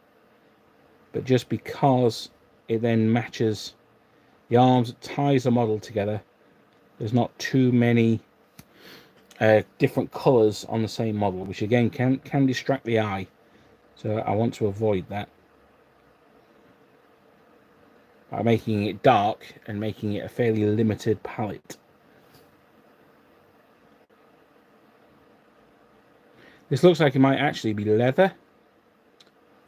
but just because it then matches the arms, it ties the model together. There's not too many different colours on the same model, which again can distract the eye. So I want to avoid that by making it dark and making it a fairly limited palette. This looks like it might actually be leather,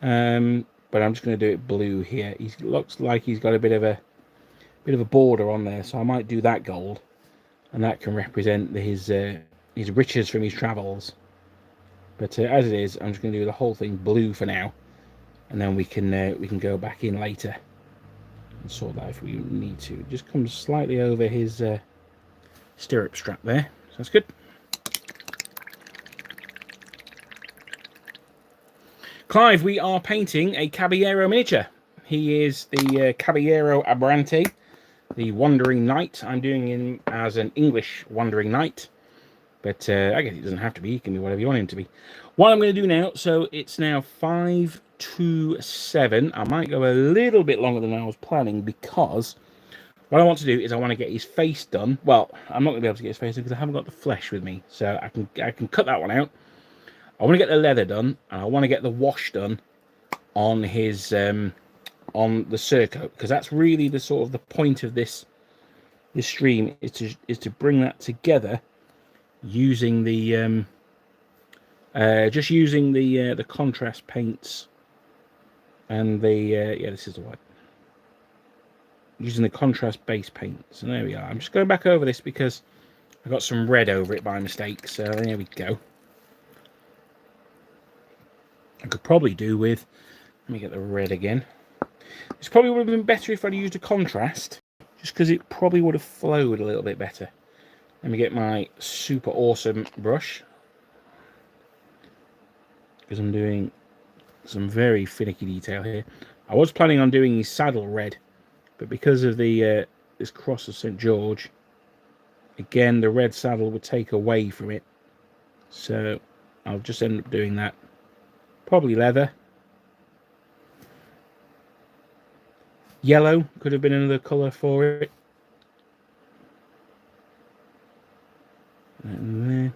but I'm just going to do it blue here. He looks like he's got a bit of a border on there, so I might do that gold, and that can represent his riches from his travels. But as it is, I'm just going to do the whole thing blue for now, and then we can go back in later and sort that if we need to. It just comes slightly over his stirrup strap there, so that's good. Clive, we are painting a Caballero miniature. He is the Caballero Abrante, the Wandering Knight. I'm doing him as an English Wandering Knight, but I guess it doesn't have to be. He can be whatever you want him to be. What I'm going to do now, so it's now 5 to 7. I might go a little bit longer than I was planning, because what I want to do is I want to get his face done. Well, I'm not going to be able to get his face done because I haven't got the flesh with me, so I can cut that one out. I want to get the leather done, and I want to get the wash done on his on the surcoat, because that's really the sort of the point of this stream, is to bring that together using the just using the contrast paints and the yeah, this is the white, using the contrast base paints. And there we are. I'm just going back over this because I got some red over it by mistake, so there we go. I could probably do with, let me get the red again. This probably would have been better if I'd used a contrast, just because it probably would have flowed a little bit better. Let me get my super awesome brush, because I'm doing some very finicky detail here. I was planning on doing his saddle red, but because of the this cross of St. George, again, the red saddle would take away from it. So I'll just end up doing that. Probably leather. Yellow could have been another colour for it. And there.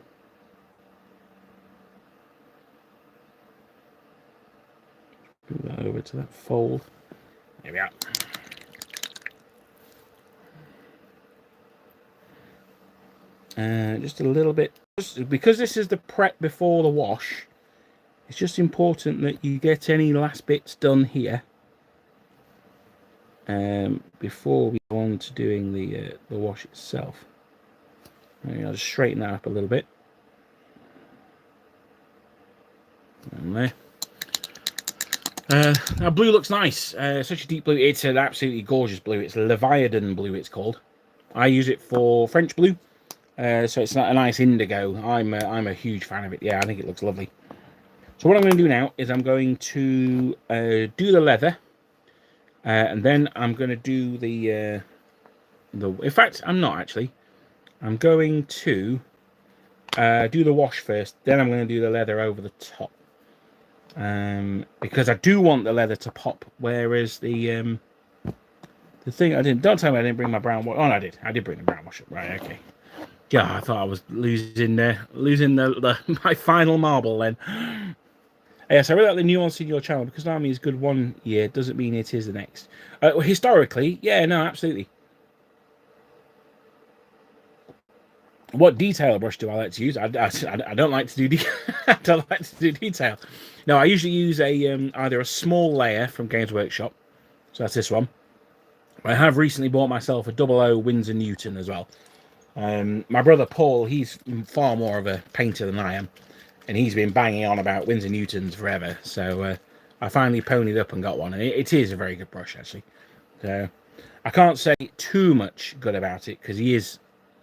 Move that over to that fold. There we are. Just a little bit, because this is the prep before the wash. It's just important that you get any last bits done here before we go on to doing the wash itself. Maybe I'll just straighten that up a little bit. And there. Now blue looks nice. Such a deep blue. It's an absolutely gorgeous blue. It's Leviathan blue, it's called. I use it for French blue, so it's a nice indigo. I'm a huge fan of it. Yeah, I think it looks lovely. So what I'm going to do now is I'm going to do the leather, and then I'm going to do the. In fact, I'm not actually. I'm going to do the wash first. Then I'm going to do the leather over the top, because I do want the leather to pop, whereas the The thing I didn't... Don't tell me I didn't bring my brown wash. Oh, no, I did. I did bring the brown wash up. Right, okay. Yeah, I thought I was losing my final marble then. Yes, I really like the nuance in your channel. Because an army is good one year doesn't mean it is the next. Historically, yeah, no, absolutely. What detail brush do I like to use? I don't like to do I don't like to do detail. No, I usually use a either a small layer from Games Workshop, so that's this one. I have recently bought myself a 00 Winsor Newton as well. My brother Paul, he's far more of a painter than I am, and he's been banging on about Winsor Newtons forever. So I finally ponied up and got one, and it is a very good brush actually. So I can't say too much good about it because he is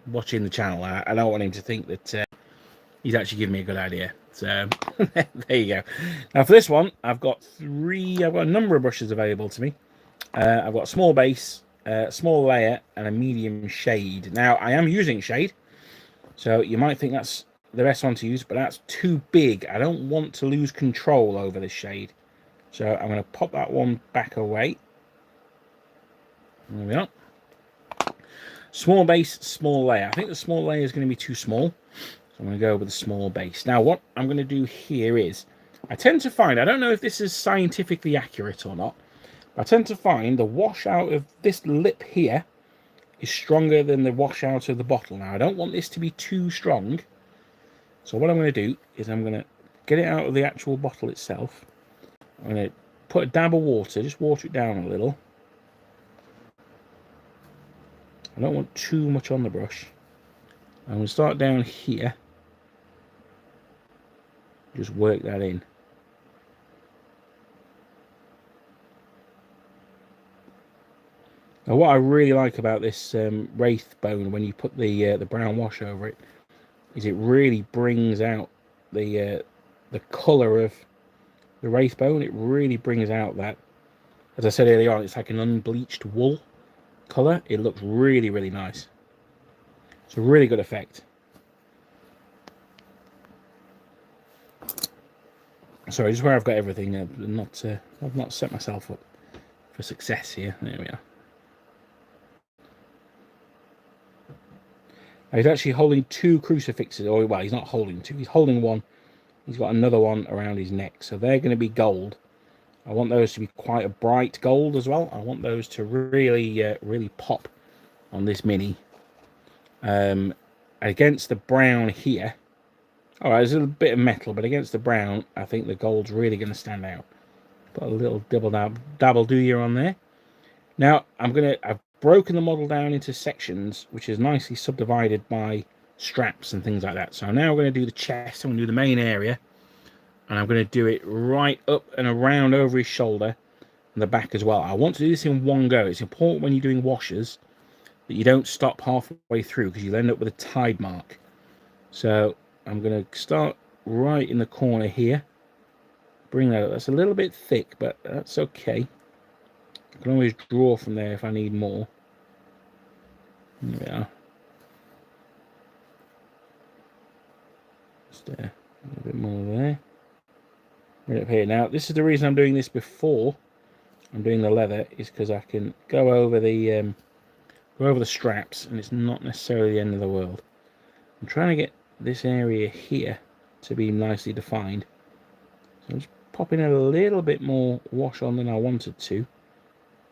watching the channel. I don't want him to think that he's actually giving me a good idea. So there you go. Now for this one, I've got a number of brushes available to me. I've got a small base, small layer, and a medium shade. Now I am using shade, so you might think that's the best one to use, but that's too big. I don't want to lose control over this shade, so I'm going to pop that one back away. There we are. Small base, small layer. I think the small layer is going to be too small, so I'm going to go with the small base. Now what I'm going to do here is, I tend to find, I don't know if this is scientifically accurate or not, I tend to find the washout of this lip here is stronger than the washout of the bottle. Now, I don't want this to be too strong. So what I'm going to do is I'm going to get it out of the actual bottle itself. I'm going to put a dab of water, just water it down a little. I don't want too much on the brush. I'm going to start down here. Just work that in. Now, what I really like about this wraith bone, when you put the brown wash over it, is it really brings out the colour of the wraith bone. It really brings out that, as I said earlier on, it's like an unbleached wool colour. It looks really, really nice. It's a really good effect. Sorry, just where I've got everything. I've not set myself up for success here. There we are. He's actually holding two crucifixes, or well, he's not holding two, he's holding one. He's got another one around his neck, so they're going to be gold. I want those to be quite a bright gold as well. I want those to really, really pop on this mini. Against the brown here, all right, there's a little bit of metal, but against the brown, I think the gold's really going to stand out. Put a little dabble do you on there. Now I've broken the model down into sections, which is nicely subdivided by straps and things like that. So now I'm going to do the chest. I'm going to do the main area, and I'm going to do it right up and around over his shoulder and the back as well. I want to do this in one go. It's important when you're doing washes that you don't stop halfway through, because you'll end up with a tide mark. So I'm going to start right in the corner here. Bring that up. That's a little bit thick, but that's okay. I can always draw from there if I need more. There we are. Just a little bit more there. Right up here. Now, this is the reason I'm doing this before I'm doing the leather, is because I can go over the straps, and it's not necessarily the end of the world. I'm trying to get this area here to be nicely defined. So I'm just popping a little bit more wash on than I wanted to.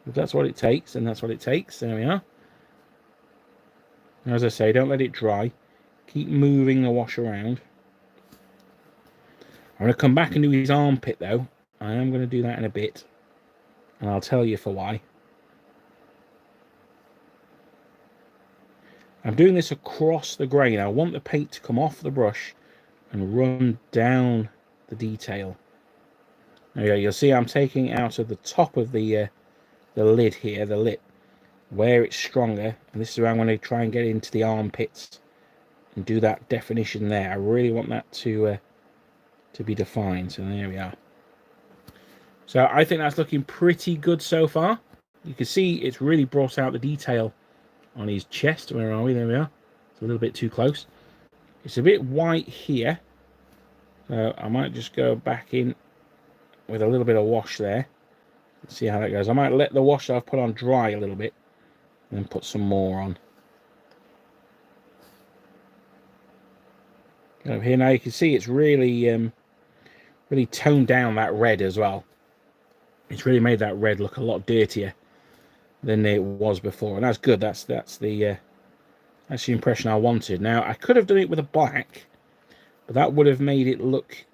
If that's what it takes, then that's what it takes. There we are. Now, as I say, don't let it dry. Keep moving the wash around. I'm going to come back and do his armpit, though. I am going to do that in a bit, and I'll tell you for why. I'm doing this across the grain. I want the paint to come off the brush and run down the detail. There you go. You'll see I'm taking out of the top of the lid here, the lip, where it's stronger, and this is where I'm going to try and get into the armpits and do that definition there. I really want that to be defined. So there we are. So I think that's looking pretty good so far. You can see it's really brought out the detail on his chest. Where are we? There we are. It's a little bit too close. It's a bit white here, so I might just go back in with a little bit of wash there. Let's see how that goes. I might let the wash that I've put on dry a little bit, and then put some more on. Over here now you can see it's really really toned down that red as well. It's really made that red look a lot dirtier than it was before, and that's good. That's the impression I wanted. Now I could have done it with a black, but that would have made it look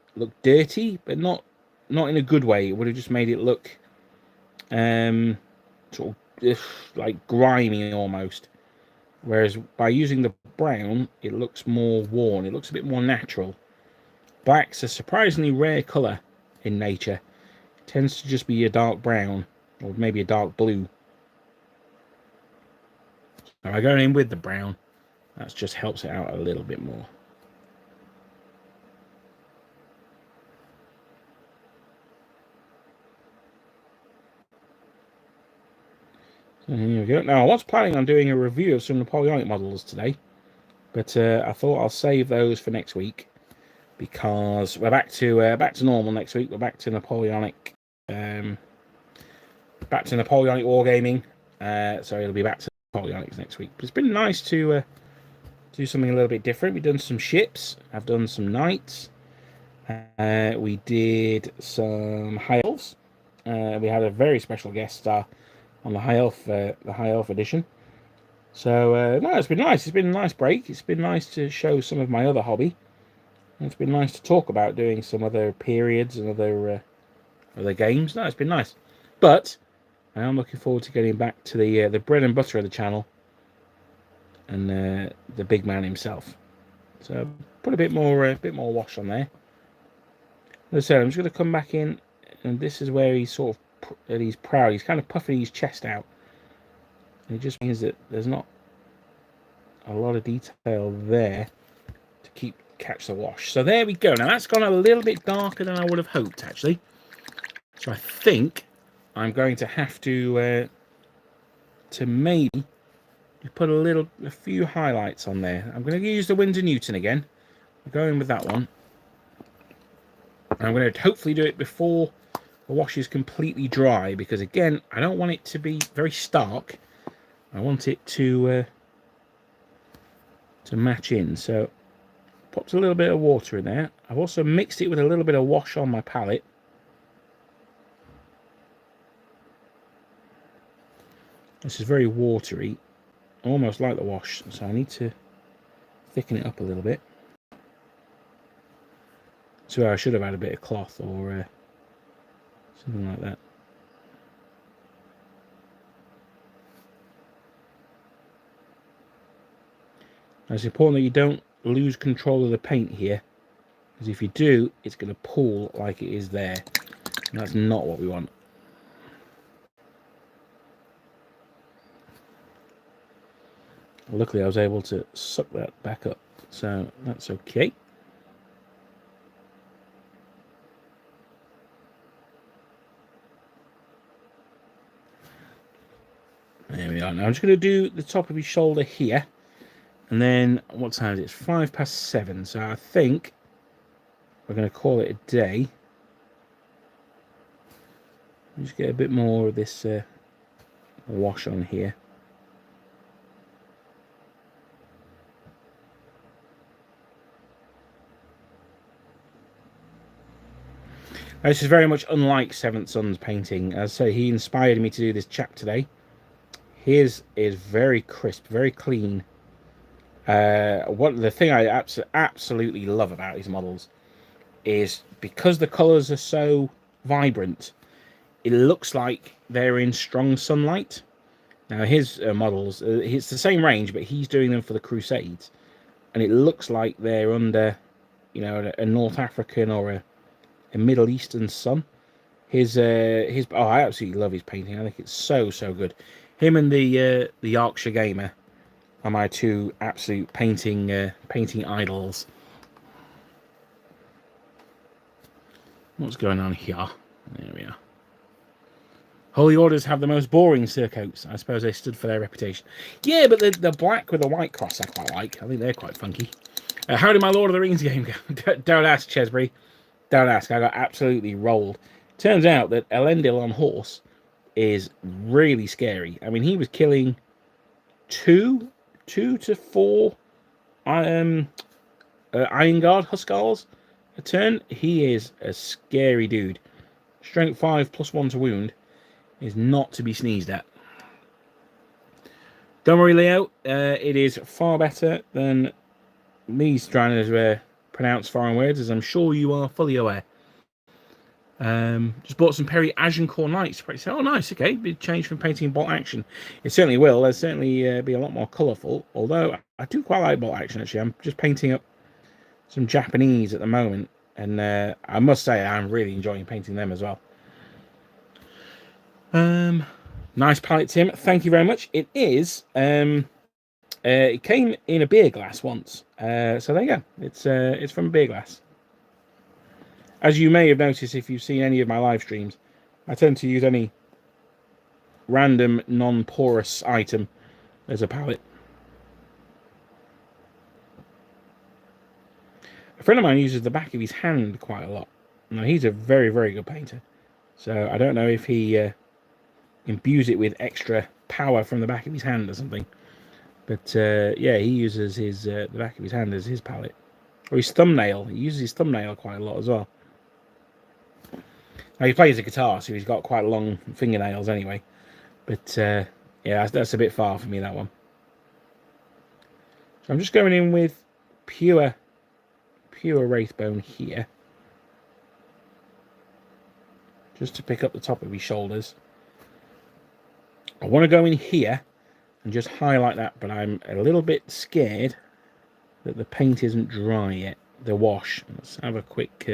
dirty, but not in a good way. It would have just made it look sort of like grimy almost. Whereas by using the brown, it looks more worn. It looks a bit more natural. Black's a surprisingly rare colour in nature. It tends to just be a dark brown or maybe a dark blue. So by going in with the brown, that just helps it out a little bit more. So here we go. Now I was planning on doing a review of some Napoleonic models today, but I thought I'll save those for next week because we're back to normal next week. We're back to Napoleonic, Wargaming. So it'll be back to Napoleonics next week. But it's been nice to do something a little bit different. We've done some ships. I've done some knights. We did some high elves. We had a very special guest star on the high elf edition. So no, it's been nice. It's been a nice break. It's been nice to show some of my other hobby. And it's been nice to talk about doing some other periods and other games. No, it's been nice. But I am looking forward to getting back to the bread and butter of the channel and the big man himself. So put a bit more wash on there. As I said, I'm just going to come back in, and this is where he's sort of he's proud. He's kind of puffing his chest out. And it just means that there's not a lot of detail there to catch the wash. So there we go. Now that's gone a little bit darker than I would have hoped, actually. So I think I'm going to have to maybe put a few highlights on there. I'm going to use the Winsor Newton again. I'm going with that one. I'm going to hopefully do it before the wash is completely dry, because again, I don't want it to be very stark. I want it to match in. So popped a little bit of water in there. I've also mixed it with a little bit of wash on my palette. This is very watery, almost like the wash, so I need to thicken it up a little bit. So I should have had a bit of cloth or something like that. Now it's important that you don't lose control of the paint here, because if you do, it's going to pool like it is there, and that's not what we want. Luckily I was able to suck that back up, so that's okay. There we are. Now I'm just going to do the top of his shoulder here, and then what time is it? It's 7:05, so I think we're going to call it a day. Just get a bit more of this wash on here. This is very much unlike Seventh Son's painting. As I say, he inspired me to do this chap today. His is very crisp, very clean. The thing I absolutely love about his models is because the colours are so vibrant, it looks like they're in strong sunlight. Now his models, it's the same range, but he's doing them for the Crusades, and it looks like they're under, you know, a North African or a Middle Eastern sun. I absolutely love his painting. I think it's so good. Him and the Yorkshire Gamer are my two absolute painting idols. What's going on here? There we are. Holy Orders have the most boring surcoats. I suppose they stood for their reputation. Yeah, but the black with the white cross I quite like. I think they're quite funky. How did my Lord of the Rings game go? Don't ask, Chesbury. Don't ask. I got absolutely rolled. Turns out that Elendil on horse is really scary. I mean, he was killing two to four Iron Guard Huskars a turn. He is a scary dude. Strength 5 +1 to wound is not to be sneezed at. Don't worry, Leo. It is far better than me trying to pronounce foreign words, as I'm sure you are fully aware. Just bought some Perry Agincourt Knights. Oh, nice. Okay, big change from painting bolt action. It certainly will. There'll certainly be a lot more colourful. Although I do quite like bolt action. Actually, I'm just painting up some Japanese at the moment, and I must say I'm really enjoying painting them as well. Nice palette, Tim. Thank you very much. It is. It came in a beer glass once. So there you go. It's from a beer glass. As you may have noticed if you've seen any of my live streams, I tend to use any random non-porous item as a palette. A friend of mine uses the back of his hand quite a lot. Now, he's a very, very good painter. So I don't know if he imbues it with extra power from the back of his hand or something. But yeah, he uses his the back of his hand as his palette. Or his thumbnail. He uses his thumbnail quite a lot as well. Now, he plays the guitar, so he's got quite long fingernails anyway. But, yeah, that's a bit far for me, that one. So I'm just going in with pure Wraithbone here. Just to pick up the top of his shoulders. I want to go in here and just highlight that, but I'm a little bit scared that the paint isn't dry yet. The wash. Let's have a quick...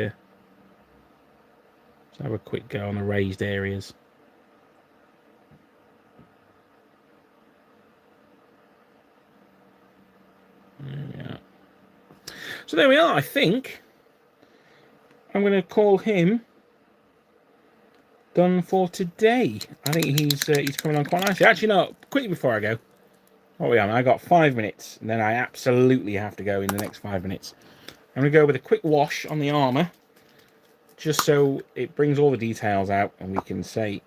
Let's have a quick go on the raised areas. Yeah. So there we are. I think I'm going to call him done for today. I think he's coming on quite nicely. Actually, no. Quickly before I go, what are we on? I got 5 minutes, and then I absolutely have to go in the next 5 minutes. I'm going to go with a quick wash on the armour, just so it brings all the details out and we can say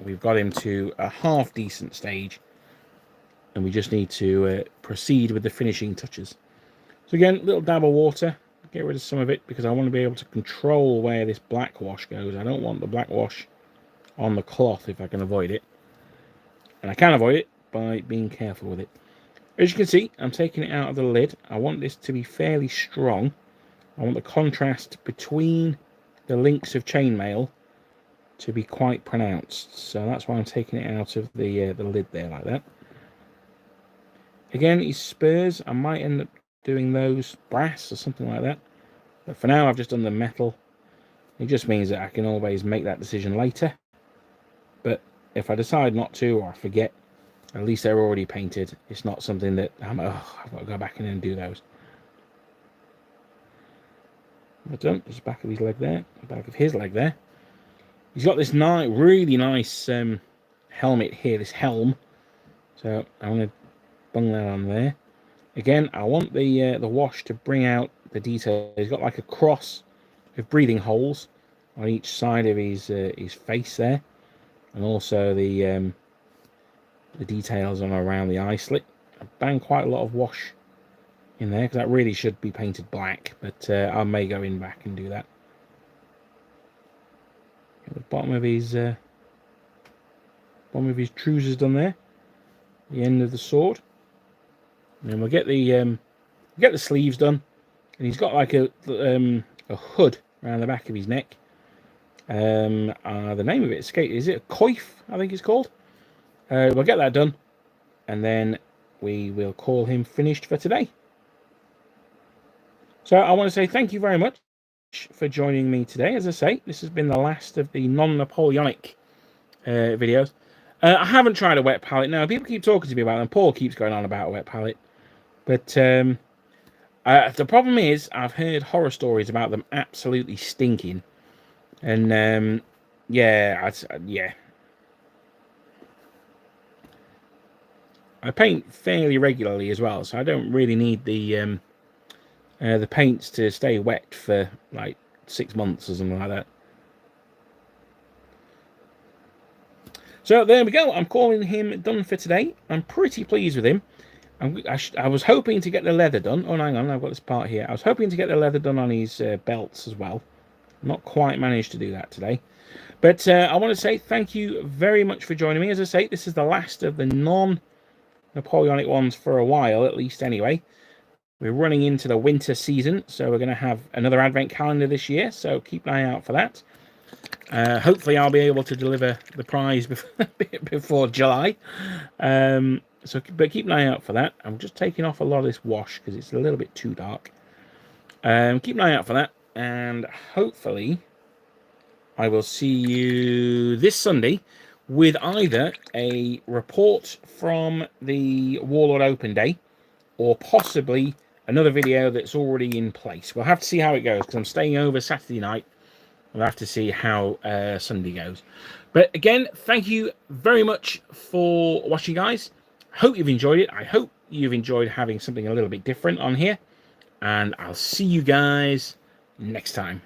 we've got him to a half decent stage and we just need to proceed with the finishing touches. So again, a little dab of water, get rid of some of it because I want to be able to control where this black wash goes. I don't want the black wash on the cloth if I can avoid it. And I can avoid it by being careful with it. As you can see, I'm taking it out of the lid. I want this to be fairly strong. I want the contrast between the links of chainmail to be quite pronounced, so that's why I'm taking it out of the lid there like that. Again, his spurs, I might end up doing those brass or something like that, but for now I've just done the metal. It just means that I can always make that decision later, but if I decide not to or I forget, at least they're already painted. It's not something that I've got to go back in and do those. But done. There's the back of his leg there. The back of his leg there. He's got this really nice helmet here. This helm. So I'm going to bung that on there. Again, I want the wash to bring out the detail. He's got like a cross with breathing holes on each side of his face there, and also the details on around the eye slit. I bang quite a lot of wash in there because that really should be painted black, but I may go in back and do that. Get the bottom of his trousers done there, the end of the sword, and then we'll get the sleeves done. And he's got like a hood around the back of his neck. The name of it escaped. Is it a coif? I think it's called. We'll get that done, and then we will call him finished for today. So I want to say thank you very much for joining me today. As I say, this has been the last of the non-Napoleonic videos. I haven't tried a wet palette. Now, people keep talking to me about them. Paul keeps going on about a wet palette. But the problem is, I've heard horror stories about them absolutely stinking. And, yeah. I paint fairly regularly as well, so I don't really need the paints to stay wet for like 6 months or something like that. So there we go. I'm calling him done for today. I'm pretty pleased with him. I was hoping to get the leather done. Oh, hang on, I've got this part here. I was hoping to get the leather done on his belts as well. Not quite managed to do that today. But I want to say thank you very much for joining me. As I say, this is the last of the non-Napoleonic ones for a while, at least anyway. We're running into the winter season, so we're going to have another advent calendar this year, so keep an eye out for that. Hopefully I'll be able to deliver the prize before July. But keep an eye out for that. I'm just taking off a lot of this wash because it's a little bit too dark. Keep an eye out for that, and hopefully I will see you this Sunday with either a report from the Warlord Open Day or possibly another video that's already in place. We'll have to see how it goes because I'm staying over Saturday night. We'll have to see how Sunday goes. But again, thank you very much for watching, guys. Hope you've enjoyed it. I hope you've enjoyed having something a little bit different on here. And I'll see you guys next time.